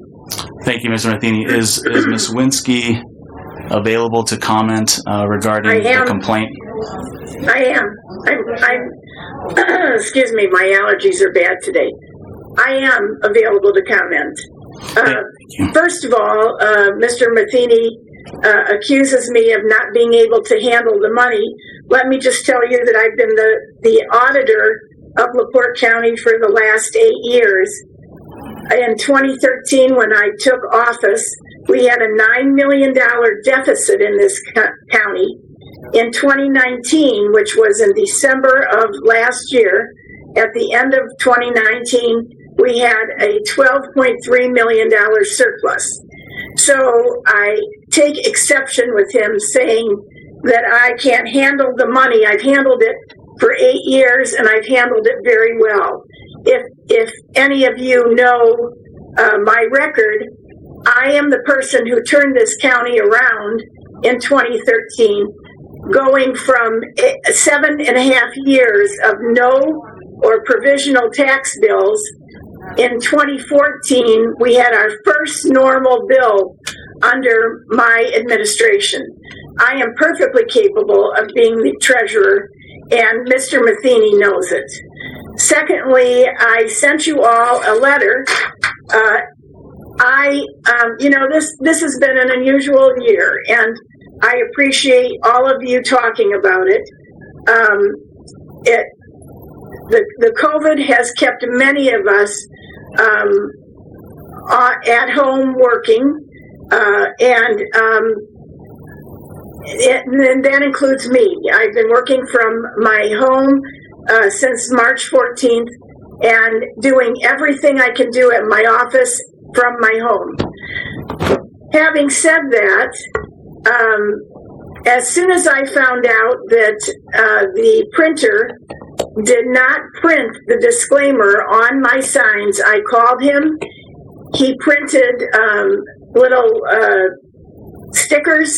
Thank you, Mr. Matheny. Is Ms. Winsky available to comment regarding the complaint? I am. I'm excuse me, my allergies are bad today. I am available to comment. First of all, Mr. Matheny accuses me of not being able to handle the money. Let me just tell you that I've been the auditor of LaPorte County for the last 8 years. In 2013, when I took office, we had a $9 million deficit in this county. In 2019, which was in December of last year, at the end of 2019, we had a $12.3 million surplus. So I take exception with him saying that I can't handle the money. I've handled it for 8 years, and I've handled it very well. If any of you know my record, I am the person who turned this county around in 2013, going from 7.5 years of no or provisional tax bills. In 2014, we had our first normal bill under my administration. I am perfectly capable of being the treasurer, and Mr. Matheny knows it. Secondly, I sent you all a letter. This has been an unusual year, and I appreciate all of you talking about it. The COVID has kept many of us and that includes me. I've been working from my home since March 14th and doing everything I can do at my office from my home. Having said that, as soon as I found out that the printer did not print the disclaimer on my signs, I called him. He printed little stickers,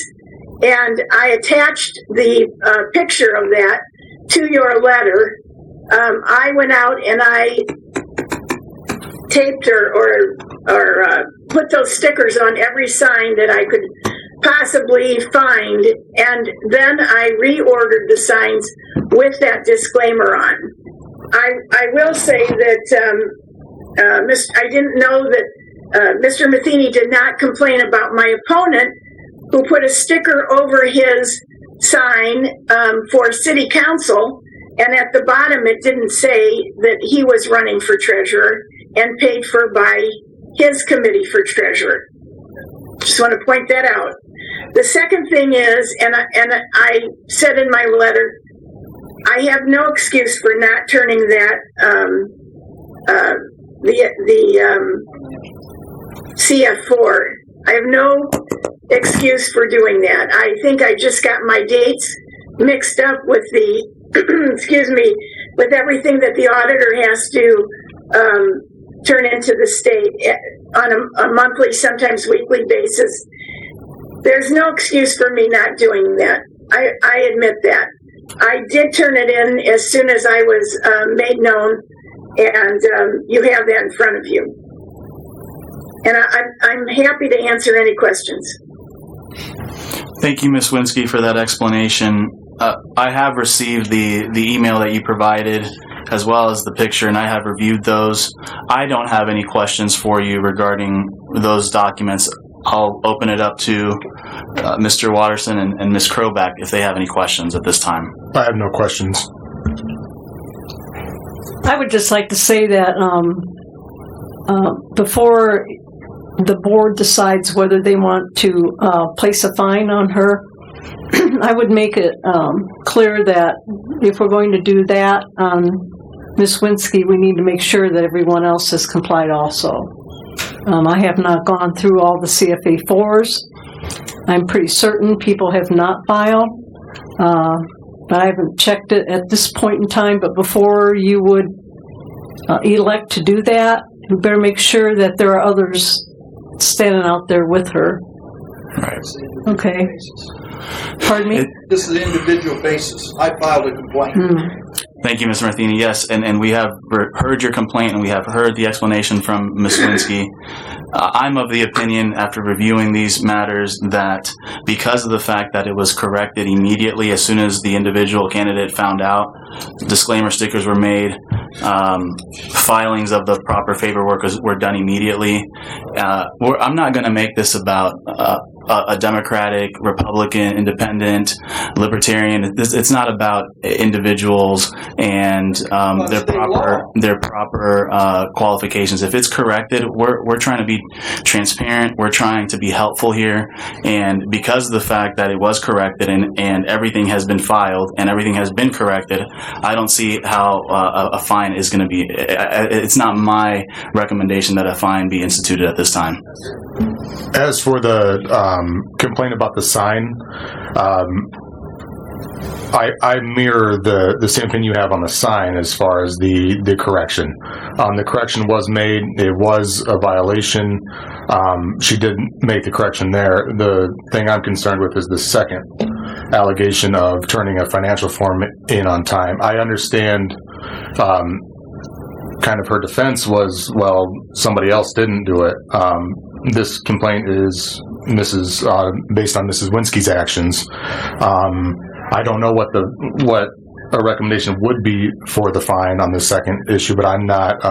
and I attached the picture of that to your letter. I went out and I taped or put those stickers on every sign that I could possibly find, and then I reordered the signs with that disclaimer on. I will say that I didn't know that Mr. Matheny did not complain about my opponent, who put a sticker over his sign for city council, and at the bottom it didn't say that he was running for treasurer and paid for by his committee for treasurer. Just want to point that out. The second thing is, and I said in my letter, I have no excuse for not turning that CF4. I have no excuse for doing that. I think I just got my dates mixed up with the, excuse me, with everything that the auditor has to turn into the state on a monthly, sometimes weekly basis. There's no excuse for me not doing that. I admit that. I did turn it in as soon as I was made known, and you have that in front of you. And I'm happy to answer any questions. Thank you, Ms. Winsky, for that explanation. I have received the email that you provided, as well as the picture, and I have reviewed those. I don't have any questions for you regarding those documents. I'll open it up to Mr. Watterson and Ms. Kroback if they have any questions at this time. I have no questions. I would just like to say that before the board decides whether they want to place a fine on her, I would make it clear that if we're going to do that on Ms. Winsky, we need to make sure that everyone else has complied also. I have not gone through all the CFA4s. I'm pretty certain people have not filed, but I haven't checked it at this point in time. But before you would elect to do that, you better make sure that there are others standing out there with her. Right. Okay. Pardon me? This is an individual basis. I filed a complaint. Thank you, Mr. Martini. Yes, and we have heard your complaint, and we have heard the explanation from Ms. Winsky. I'm of the opinion, after reviewing these matters, that because of the fact that it was corrected immediately as soon as the individual candidate found out, disclaimer stickers were made, filings of the proper paperwork were done immediately. I'm not going to make this about a Democratic, Republican, Independent, Libertarian. It's not about individuals and their proper qualifications. If it's corrected, we're trying to be transparent. We're trying to be helpful here, and because of the fact that it was corrected and everything has been filed and everything has been corrected, I don't see how a fine is going to be. It's not my recommendation that a fine be instituted at this time. As for the complaint about the sign, I mirror the same thing you have on the sign as far as the correction. The correction was made. It was a violation. She did make the correction there. The thing I'm concerned with is the second allegation of turning a financial form in on time. I understand kind of her defense was, well, somebody else didn't do it. This complaint is based on Mrs. Winsky's actions. I don't know what a recommendation would be for the fine on the second issue, but I'm not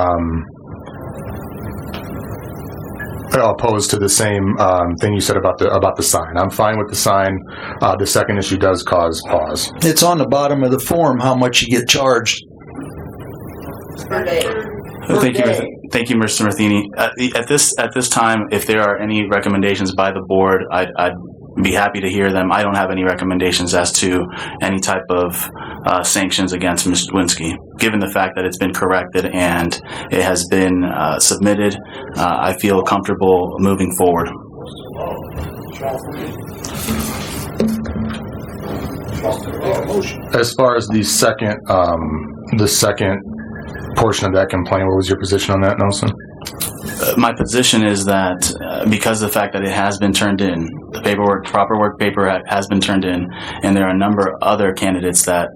opposed to the same thing you said about the sign. I'm fine with the sign. The second issue does cause pause. It's on the bottom of the form how much you get charged. Thank you, Mr. Martini. At this time, if there are any recommendations by the board, I'd be happy to hear them. I don't have any recommendations as to any type of sanctions against Mr. Dwinsky. Given the fact that it's been corrected and it has been submitted, I feel comfortable moving forward. As far as the second portion of that complaint, what was your position on that, Nelson? My position is that because of the fact that it has been turned in, the paperwork, proper work paper has been turned in, and there are a number of other candidates that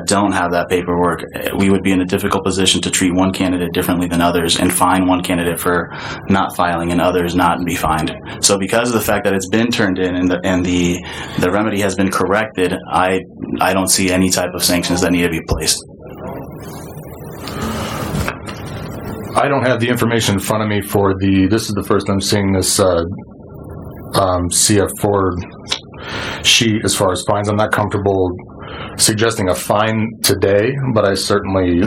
don't have that paperwork, we would be in a difficult position to treat one candidate differently than others and fine one candidate for not filing and others not be fined. So because of the fact that it's been turned in and the remedy has been corrected, I don't see any type of sanctions that need to be placed. I don't have the information in front of me for this is the first I'm seeing this CF4 sheet as far as fines. I'm not comfortable suggesting a fine today, but I certainly,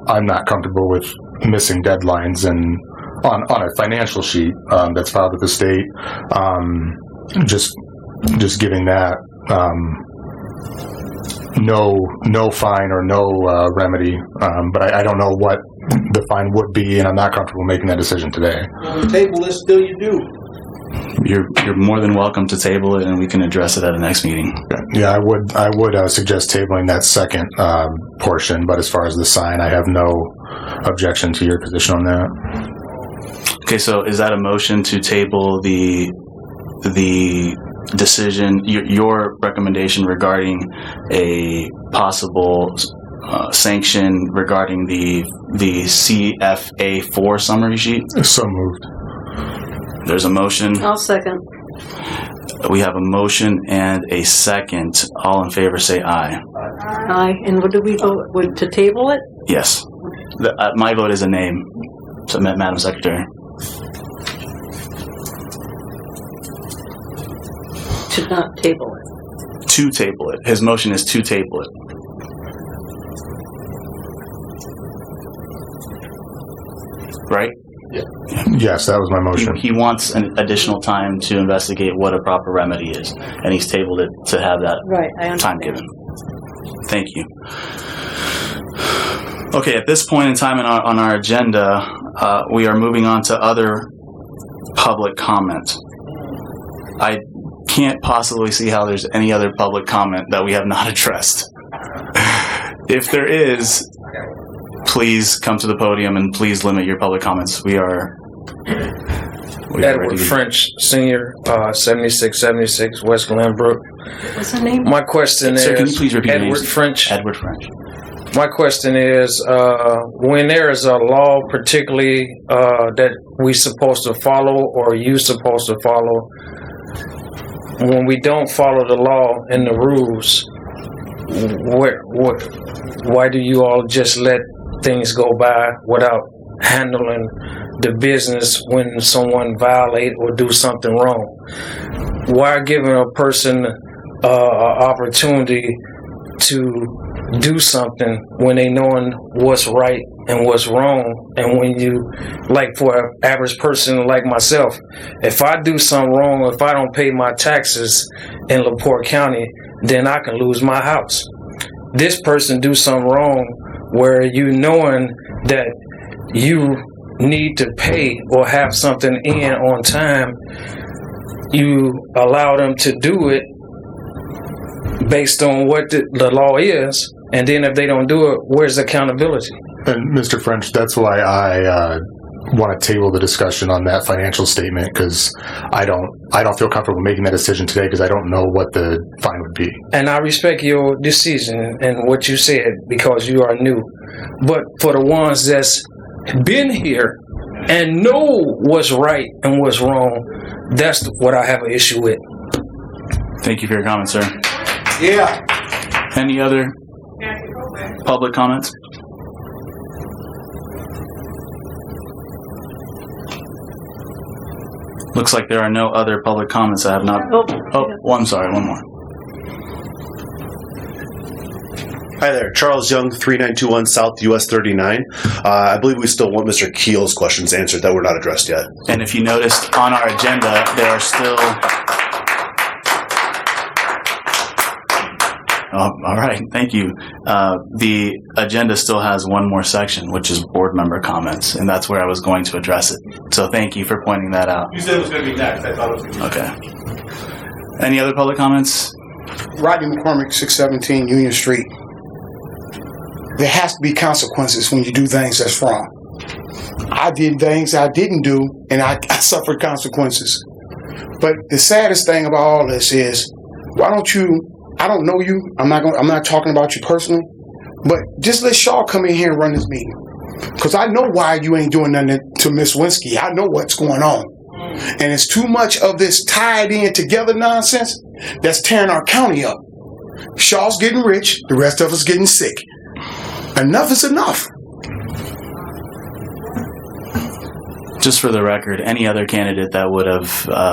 I'm not comfortable with missing deadlines and on a financial sheet that's filed with the state. Just giving that no fine or no remedy, but I don't know what the fine would be, and I'm not comfortable making that decision today. Table this till you do. You're more than welcome to table it, and we can address it at the next meeting. Yeah, I would suggest tabling that second portion, but as far as the sign, I have no objection to your position on that. Okay, so is that a motion to table the decision, your recommendation regarding a possible sanction regarding the CFA4 summary sheet? So moved. There's a motion. I'll second. We have a motion and a second. All in favor say aye. Aye. And what do we vote? To table it? Yes. My vote is a name, so, Madam Secretary. To not table it. To table it. His motion is to table it. Right? Yeah. Yes, that was my motion. He wants an additional time to investigate what a proper remedy is, and he's tabled it to have that time given. Thank you. Okay, at this point in time on our agenda, we are moving on to other public comment. I can't possibly see how there's any other public comment that we have not addressed. If there is, please come to the podium and please limit your public comments. We are Edward French, Senior, 7676 West Glenbrook. What's the name? My question Sir, is, can you please repeat Edward names? French. Edward French. My question is, when there is a law particularly that we supposed to follow or you supposed to follow, when we don't follow the law and the rules, why do you all just let things go by without handling the business when someone violate or do something wrong? Why giving a person an opportunity to do something when they knowing what's right and what's wrong? And when you, like for an average person like myself, if I do something wrong, if I don't pay my taxes in LaPorte County, then I can lose my house. This person do something wrong where you knowing that you need to pay or have something in on time, you allow them to do it based on what the law is, and then if they don't do it, where's accountability? And Mr. French, that's why I want to table the discussion on that financial statement, because I don't feel comfortable making that decision today because I don't know what the fine would be. And I respect your decision and what you said because you are new. But for the ones that's been here and know what's right and what's wrong, that's what I have an issue with. Thank you for your comments, sir. Yeah. Any other public comments? Looks like there are no other public comments that have not. I'm sorry, one more. Hi there, Charles Young, 3921 South US 39. I believe we still want Mr. Keel's questions answered that were not addressed yet. And if you noticed on our agenda, there are still Oh, all right. Thank you. The agenda still has one more section, which is board member comments, and that's where I was going to address it. So thank you for pointing that out. You said it was going to be next. I thought it was going to be Okay. Any other public comments? Rodney McCormick, 617 Union Street. There has to be consequences when you do things that's wrong. I did things I didn't do, and I suffered consequences. But the saddest thing about all this is, why don't you? I don't know you. I'm not talking about you personally, but just let Shaw come in here and run this meeting, because I know why you ain't doing nothing to Miss Winsky. I know what's going on, and it's too much of this tied in together nonsense that's tearing our county up. Shaw's getting rich, the rest of us getting sick. Enough is enough. Just for the record, any other candidate that would have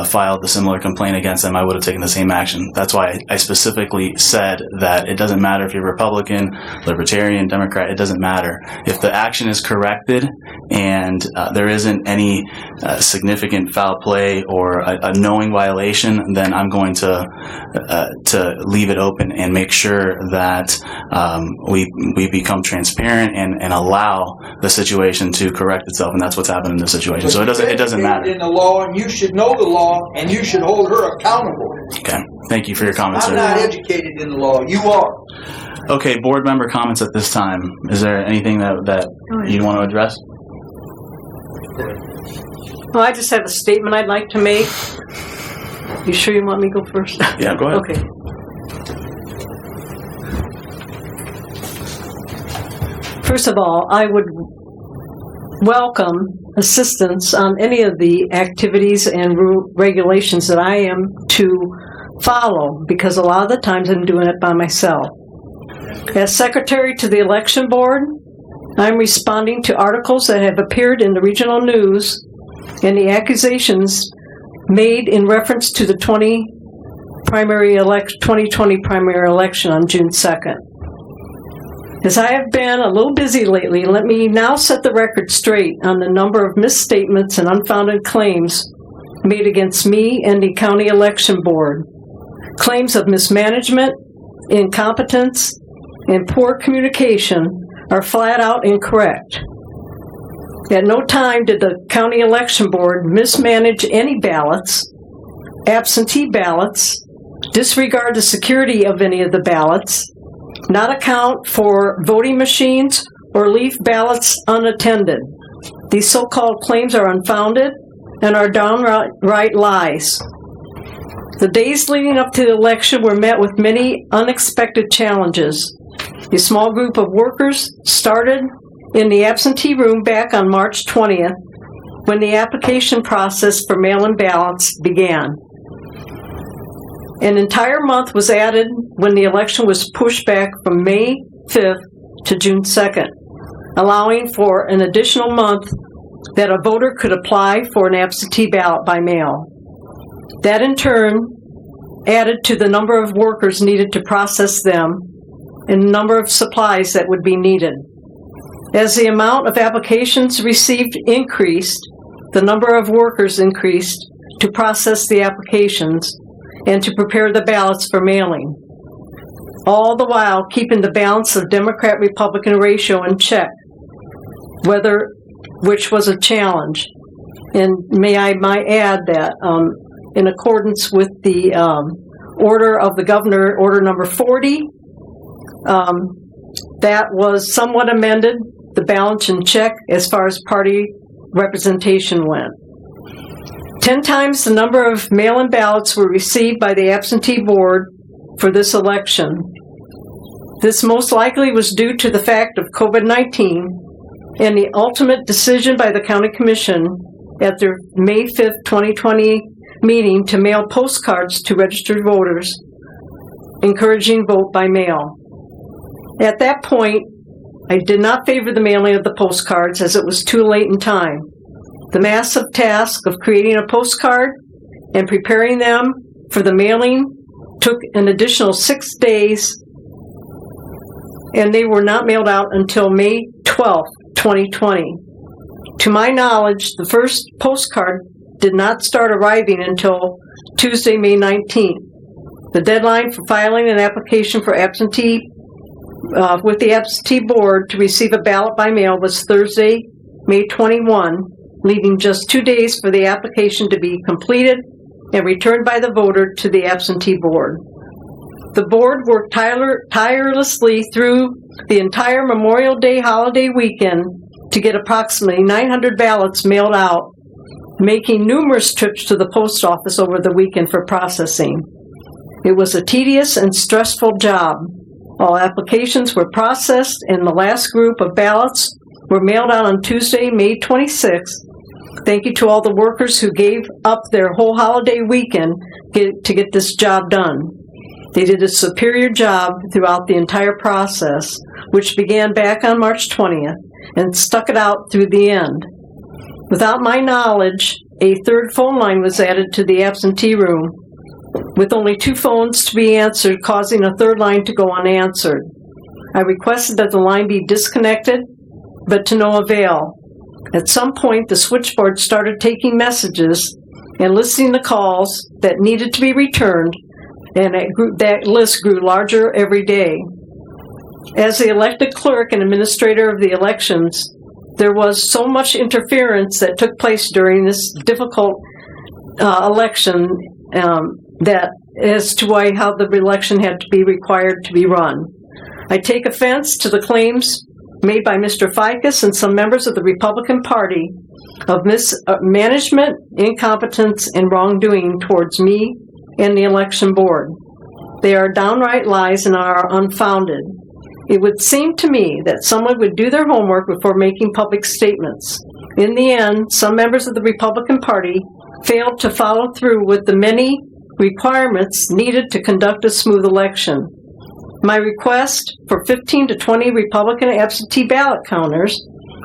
filed a similar complaint against them, I would have taken the same action. That's why I specifically said that it doesn't matter if you're Republican, Libertarian, Democrat, it doesn't matter. If the action is corrected and there isn't any significant foul play or a knowing violation, then I'm going to leave it open and make sure that we become transparent and allow the situation to correct itself, and that's what's happened in this situation. So it doesn't matter. In the law, and you should know the law, and you should hold her accountable. Okay. Thank you for your comments, I'm sir. not educated in the law. You are. Okay, board member comments at this time. Is there anything that you want to address? Well, I just have a statement I'd like to make. You sure you want me to go first? Yeah, go ahead. Okay. First of all, I would welcome assistance on any of the activities and regulations that I am to follow, because a lot of the times I'm doing it by myself. As secretary to the election board, I'm responding to articles that have appeared in the regional news and the accusations made in reference to the 2020 primary election on June 2nd. As I have been a little busy lately, let me now set the record straight on the number of misstatements and unfounded claims made against me and the county election board. Claims of mismanagement, incompetence, and poor communication are flat out incorrect. At no time did the county election board mismanage any ballots, absentee ballots, disregard the security of any of the ballots, not account for voting machines, or leave ballots unattended. These so-called claims are unfounded and are downright lies. The days leading up to the election were met with many unexpected challenges. A small group of workers started in the absentee room back on March 20th, when the application process for mail-in ballots began. An entire month was added when the election was pushed back from May 5th to June 2nd, allowing for an additional month that a voter could apply for an absentee ballot by mail. That in turn added to the number of workers needed to process them and the number of supplies that would be needed. As the amount of applications received increased, the number of workers increased to process the applications and to prepare the ballots for mailing, all the while keeping the balance of Democrat-Republican ratio in check, which was a challenge. And may I might add that in accordance with the order of the governor, order number 40, that was somewhat amended, the balance in check as far as party representation went. 10 times the number of mail-in ballots were received by the absentee board for this election. This most likely was due to the fact of COVID-19 and the ultimate decision by the county commission at their May 5th, 2020 meeting to mail postcards to registered voters, encouraging vote by mail. At that point, I did not favor the mailing of the postcards as it was too late in time. The massive task of creating a postcard and preparing them for the mailing took an additional 6 days, and they were not mailed out until May 12th, 2020. To my knowledge, the first postcard did not start arriving until Tuesday, May 19th. The deadline for filing an application for absentee with the absentee board to receive a ballot by mail was Thursday, May 21, leaving just 2 days for the application to be completed and returned by the voter to the absentee board. The board worked tirelessly through the entire Memorial Day holiday weekend to get approximately 900 ballots mailed out, making numerous trips to the post office over the weekend for processing. It was a tedious and stressful job. All applications were processed and the last group of ballots were mailed out on Tuesday, May 26th. Thank you to all the workers who gave up their whole holiday weekend to get this job done. They did a superior job throughout the entire process, which began back on March 20th and stuck it out through the end. Without my knowledge, a third phone line was added to the absentee room, with only 2 phones to be answered, causing a third line to go unanswered. I requested that the line be disconnected, but to no avail. At some point, the switchboard started taking messages and listing the calls that needed to be returned, and that list grew larger every day. As the elected clerk and administrator of the elections, there was so much interference that took place during this difficult election that as to how the election had to be required to be run. I take offense to the claims made by Mr. Ficus and some members of the Republican Party of mismanagement, incompetence, and wrongdoing towards me and the election board. They are downright lies and are unfounded. It would seem to me that someone would do their homework before making public statements. In the end, some members of the Republican Party failed to follow through with the many requirements needed to conduct a smooth election. My request for 15 to 20 Republican absentee ballot counters,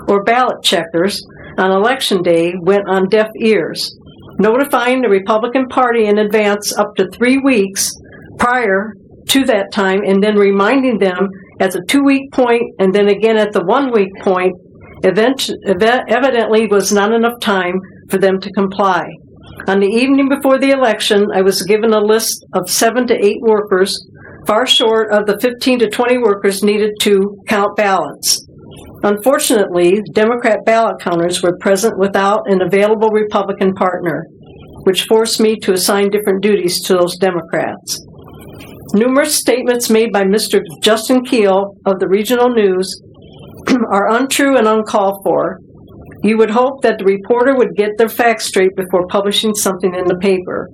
or ballot checkers, on Election Day went on deaf ears. Notifying the Republican Party in advance up to 3 weeks prior to that time, and then reminding them at the 2-week point and then again at the 1-week point, evidently was not enough time for them to comply. On the evening before the election, I was given a list of 7 to 8 workers, far short of the 15 to 20 workers needed to count ballots. Unfortunately, Democrat ballot counters were present without an available Republican partner, which forced me to assign different duties to those Democrats. Numerous statements made by Mr. Justin Keel of the Regional News are untrue and uncalled for. You would hope that the reporter would get their facts straight before publishing something in the paper.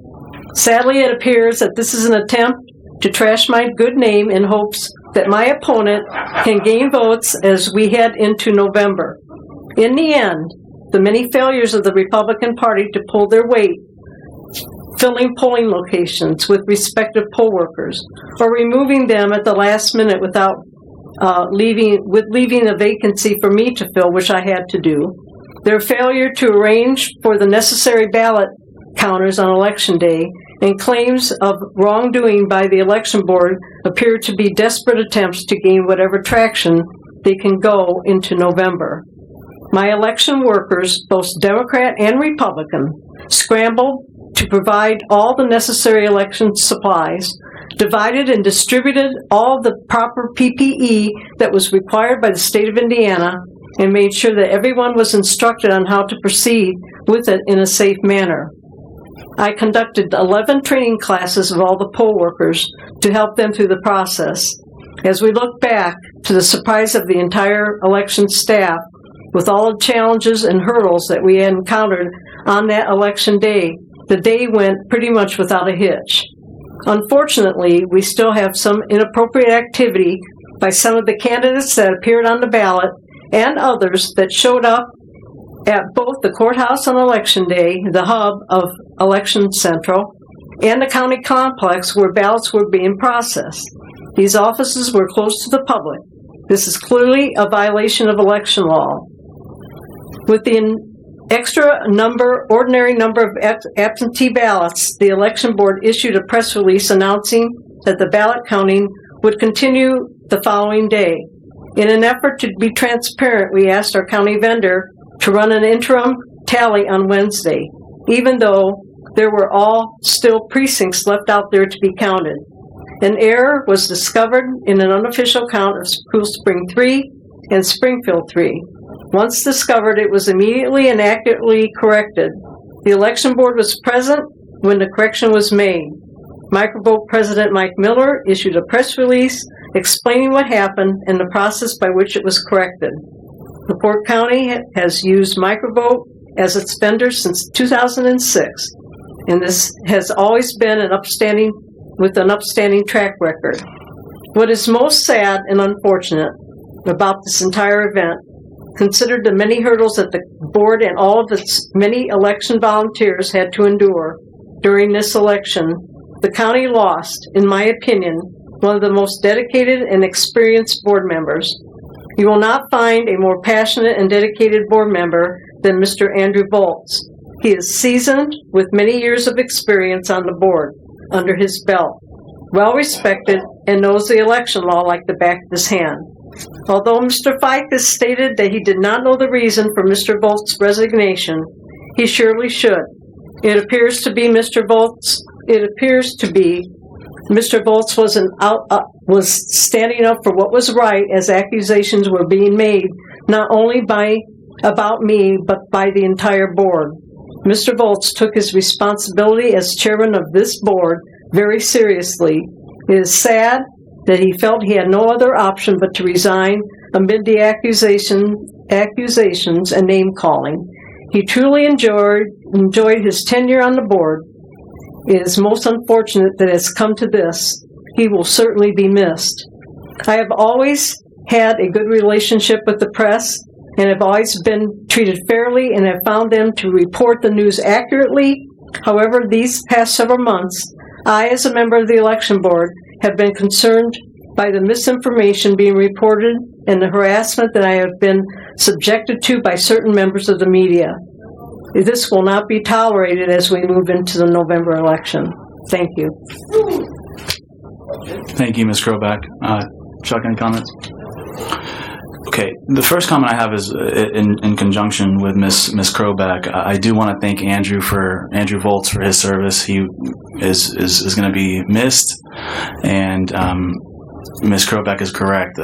Sadly, it appears that this is an attempt to trash my good name in hopes that my opponent can gain votes as we head into November. In the end, the many failures of the Republican Party to pull their weight, filling polling locations with respective poll workers, or removing them at the last minute without leaving a vacancy for me to fill, which I had to do. Their failure to arrange for the necessary ballot counters on Election Day and claims of wrongdoing by the election board appear to be desperate attempts to gain whatever traction they can go into November. My election workers, both Democrat and Republican, scrambled to provide all the necessary election supplies, divided and distributed all the proper PPE that was required by the state of Indiana, and made sure that everyone was instructed on how to proceed with it in a safe manner. I conducted 11 training classes of all the poll workers to help them through the process. As we look back to the surprise of the entire election staff, with all the challenges and hurdles that we encountered on that election day, the day went pretty much without a hitch. Unfortunately, we still have some inappropriate activity by some of the candidates that appeared on the ballot and others that showed up at both the courthouse on Election Day, the hub of Election Central, and the county complex where ballots were being processed. These offices were closed to the public. This is clearly a violation of election law. With the ordinary number of absentee ballots, the election board issued a press release announcing that the ballot counting would continue the following day. In an effort to be transparent, we asked our county vendor to run an interim tally on Wednesday, even though there were all still precincts left out there to be counted. An error was discovered in an unofficial count of Cool Spring 3 and Springfield 3. Once discovered, it was immediately and accurately corrected. The election board was present when the correction was made. Microvote President Mike Miller issued a press release explaining what happened and the process by which it was corrected. LaPorte County has used Microvote as its vendor since 2006, and this has always been an upstanding track record. What is most sad and unfortunate about this entire event, considered the many hurdles that the board and all of its many election volunteers had to endure during this election, the county lost, in my opinion, one of the most dedicated and experienced board members. You will not find a more passionate and dedicated board member than Mr. Andrew Volz. He is seasoned with many years of experience on the board under his belt, well respected, and knows the election law like the back of his hand. Although Mr. Fike has stated that he did not know the reason for Mr. Volz's resignation, he surely should. It appears to be Mr. Volz was standing up for what was right as accusations were being made, not only about me, but by the entire board. Mr. Volz took his responsibility as chairman of this board very seriously. It is sad that he felt he had no other option but to resign amid the accusations and name-calling. He truly enjoyed his tenure on the board. It is most unfortunate that it has come to this. He will certainly be missed. I have always had a good relationship with the press and have always been treated fairly and have found them to report the news accurately. However, these past several months, I, as a member of the election board, have been concerned by the misinformation being reported and the harassment that I have been subjected to by certain members of the media. This will not be tolerated as we move into the November election. Thank you. Thank you, Ms. Kroback. Chuck, any comments? Okay, the first comment I have is in conjunction with Ms. Kroback. I do want to thank Andrew Volz for his service. He is going to be missed, and Ms. Kroback is correct.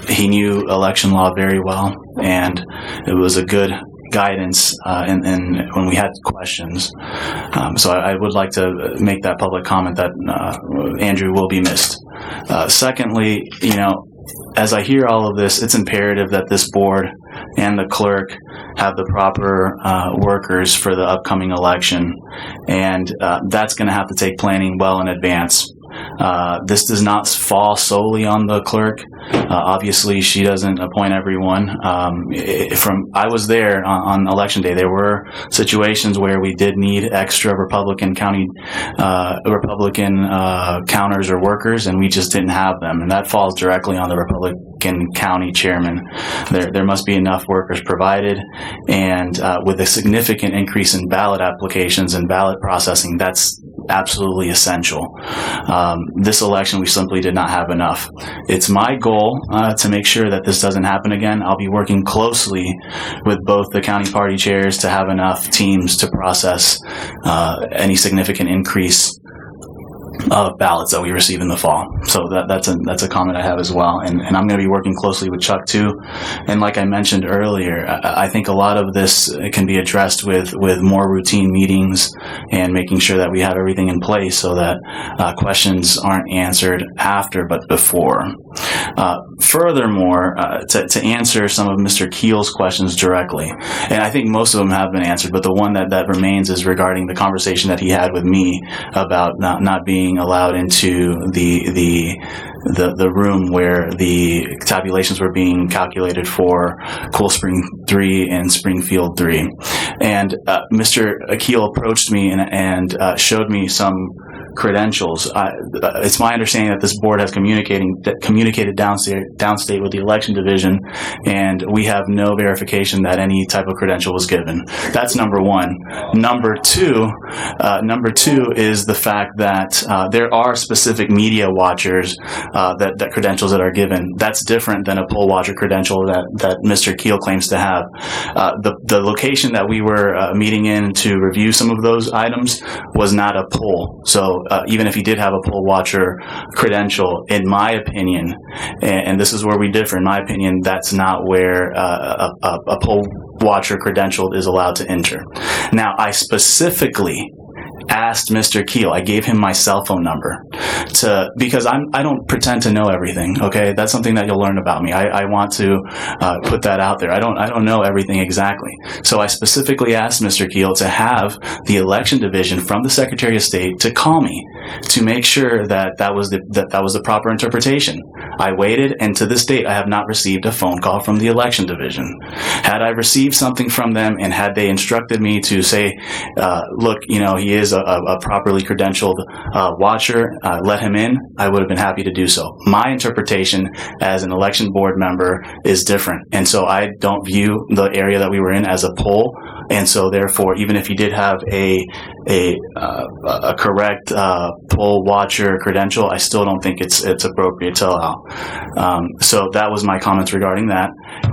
He knew election law very well, and it was a good guidance when we had questions. So I would like to make that public comment that Andrew will be missed. Secondly, as I hear all of this, it's imperative that this board and the clerk have the proper workers for the upcoming election, and that's going to have to take planning well in advance. This does not fall solely on the clerk. Obviously, she doesn't appoint everyone. I was there on election day. There were situations where we did need extra Republican counters or workers, and we just didn't have them. And that falls directly on the Republican county chairman. There must be enough workers provided, and with a significant increase in ballot applications and ballot processing, that's absolutely essential. This election, we simply did not have enough. It's my goal to make sure that this doesn't happen again. I'll be working closely with both the county party chairs to have enough teams to process any significant increase of ballots that we receive in the fall. So that's a comment I have as well. And I'm going to be working closely with Chuck too. And like I mentioned earlier, I think a lot of this can be addressed with more routine meetings and making sure that we have everything in place so that questions aren't answered after but before. Furthermore, to answer some of Mr. Keel's questions directly, and I think most of them have been answered, but the one that remains is regarding the conversation that he had with me about not being allowed into the room where the tabulations were being calculated for Cool Spring 3 and Springfield 3. And Mr. Akil approached me and showed me some credentials. It's my understanding that this board has communicated downstate with the election division, and we have no verification that any type of credential was given. That's number one. Number two is the fact that there are specific media watchers that credentials that are given. That's different than a poll watcher credential that Mr. Keel claims to have. The location that we were meeting in to review some of those items was not a poll. So even if he did have a poll watcher credential, in my opinion, and this is where we differ, in my opinion, that's not where a poll watcher credential is allowed to enter. Now, I specifically asked Mr. Keel, I gave him my cell phone number because I don't pretend to know everything. Okay, that's something that you'll learn about me. I want to put that out there. I don't know everything exactly. So I specifically asked Mr. Keel to have the election division from the Secretary of State to call me to make sure that was the proper interpretation. I waited, and to this date, I have not received a phone call from the election division. Had I received something from them, and had they instructed me to say, look, he is a properly credentialed watcher, let him in, I would have been happy to do so. My interpretation as an election board member is different, and so I don't view the area that we were in as a poll, and so therefore, even if you did have a correct poll watcher credential, I still don't think it's appropriate to allow. So that was my comments regarding that,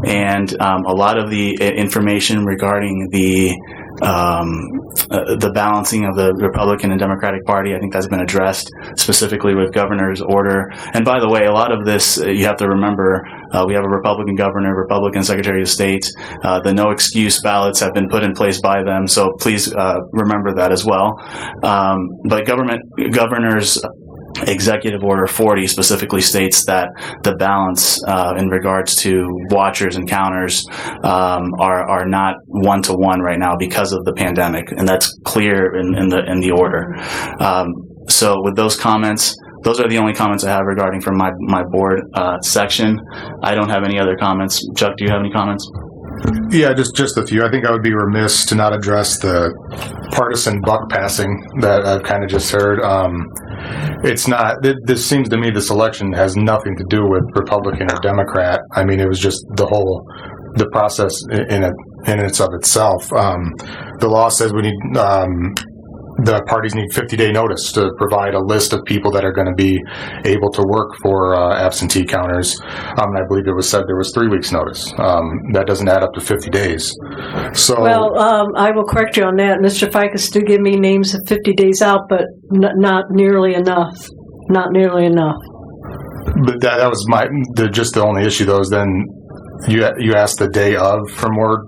and a lot of the information regarding the balancing of the Republican and Democratic Party, I think that's been addressed specifically with governor's order. And by the way, a lot of this, you have to remember, we have a Republican governor, Republican Secretary of State. The no excuse ballots have been put in place by them, so please remember that as well. But governor's Executive Order 40 specifically states that the balance in regards to watchers and counters are not one-to-one right now because of the pandemic, and that's clear in the order. So with those comments, those are the only comments I have regarding from my board section. I don't have any other comments. Chuck, do you have any comments? Yeah, just a few. I think I would be remiss to not address the partisan buck passing that I've kind of just heard. It's not. This seems to me this election has nothing to do with Republican or Democrat. I mean, it was just the process in and of itself. The law says we need the parties need 50-day notice to provide a list of people that are going to be able to work for absentee counters. And I believe it was said there was 3 weeks notice. That doesn't add up to 50 days. So, well, I will correct you on that. Mr. Ficus did give me names of 50 days out, but not nearly enough. Not nearly enough. But that was just the only issue, though, is then you asked the day of for more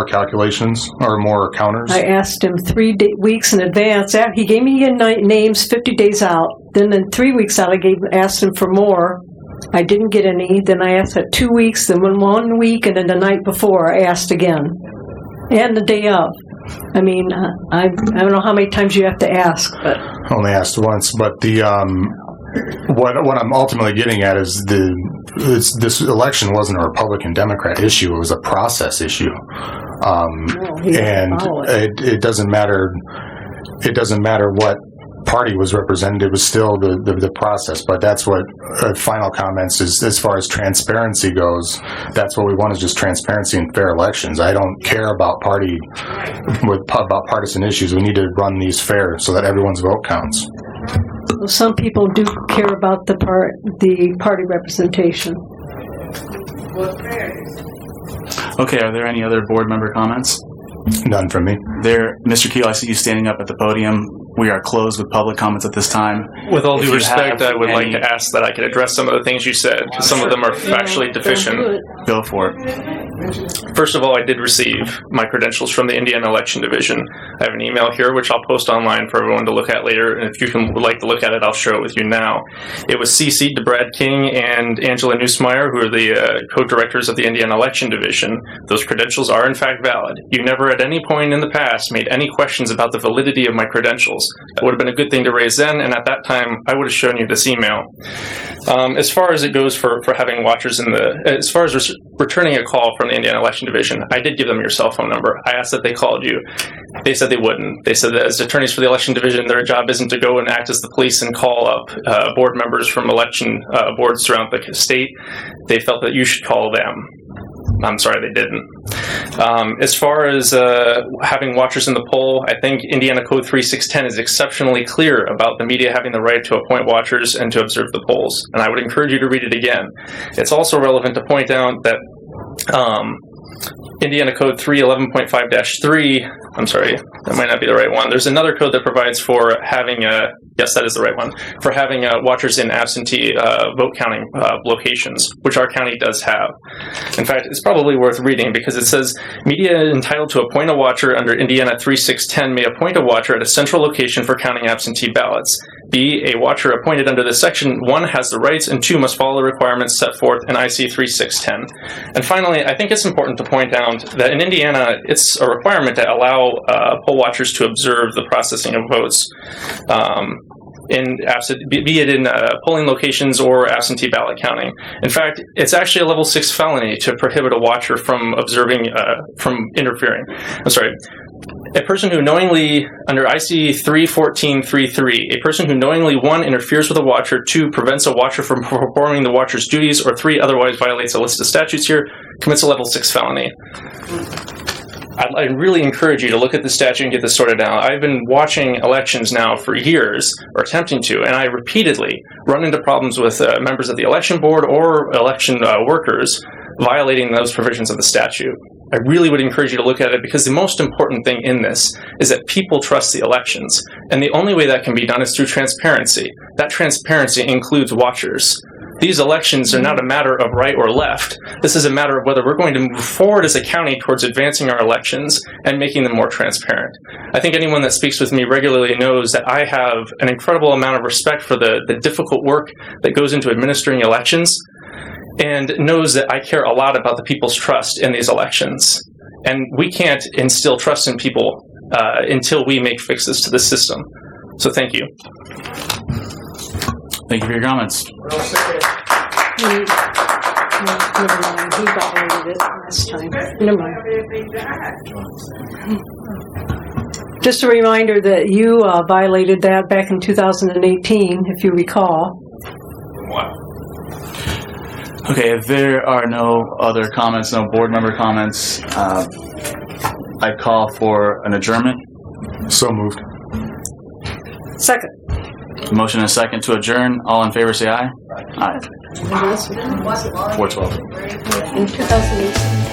calculations or more counters? I asked him 3 weeks in advance. He gave me names 50 days out. Then 3 weeks out, I asked him for more. I didn't get any. Then I asked at 2 weeks. Then 1 week, and then the night before, I asked again, and the day of. I mean, I don't know how many times you have to ask, but only asked once. But the what I'm ultimately getting at is this election wasn't a Republican-Democrat issue. It was a process issue, and it doesn't matter. It doesn't matter what party was represented. It was still the process. But that's what final comments is as far as transparency goes. That's what we want, is just transparency and fair elections. I don't care about partisan issues. We need to run these fair so that everyone's vote counts. Some people do care about the party representation. Okay, are there any other board member comments? None from me. Mr. Keel, I see you standing up at the podium. We are closed with public comments at this time. With all due respect, I would like to ask that I could address some of the things you said, because some of them are factually deficient. Go for it. First of all, I did receive my credentials from the Indiana Election Division. I have an email here, which I'll post online for everyone to look at later, and if you would like to look at it, I'll share it with you now. It was CC'd to Brad King and Angela Neusmeyer, who are the co-directors of the Indiana Election Division. Those credentials are, in fact, valid. You never at any point in the past made any questions about the validity of my credentials. That would have been a good thing to raise then, and at that time, I would have shown you this email. As far as it goes for having watchers as far as returning a call from the Indiana Election Division, I did give them your cell phone number. I asked that they called you. They said they wouldn't. They said that as attorneys for the Election Division, their job isn't to go and act as the police and call up board members from election boards throughout the state. They felt that you should call them. I'm sorry, they didn't. As far as having watchers in the poll, I think Indiana Code 3610 is exceptionally clear about the media having the right to appoint watchers and to observe the polls. And I would encourage you to read it again. It's also relevant to point out that Indiana Code 311.5-3, I'm sorry, that might not be the right one. There's another code that provides for having yes, that is the right one, for having watchers in absentee vote counting locations, which our county does have. In fact, it's probably worth reading because it says, media entitled to appoint a watcher under Indiana 3610 may appoint a watcher at a central location for counting absentee ballots. B, a watcher appointed under this section, 1, has the rights, and 2, must follow the requirements set forth in IC 3610. And finally, I think it's important to point out that in Indiana, it's a requirement to allow poll watchers to observe the processing of votes, be it in polling locations or absentee ballot counting. In fact, it's actually a level 6 felony to prohibit a watcher from observing, from interfering. I'm sorry. A person who knowingly, under IC 314.3.3, a person who knowingly, 1, interferes with a watcher, 2, prevents a watcher from performing the watcher's duties, or 3, otherwise violates a list of statutes here, commits a level 6 felony. I really encourage you to look at the statute and get this sorted out. I've been watching elections now for years, or attempting to, and I repeatedly run into problems with members of the election board or election workers violating those provisions of the statute. I really would encourage you to look at it because the most important thing in this is that people trust the elections. And the only way that can be done is through transparency. That transparency includes watchers. These elections are not a matter of right or left. This is a matter of whether we're going to move forward as a county towards advancing our elections and making them more transparent. I think anyone that speaks with me regularly knows that I have an incredible amount of respect for the difficult work that goes into administering elections, and knows that I care a lot about the people's trust in these elections. And we can't instill trust in people until we make fixes to the system. So thank you. Thank you for your comments. Never mind, he violated it last time. Never mind. Just a reminder that you violated that back in 2018, if you recall. What? Okay, if there are no other comments, no board member comments, I call for an adjournment. So moved. Second. Motion and a second to adjourn. All in favor say aye. Aye. 412. In 2018.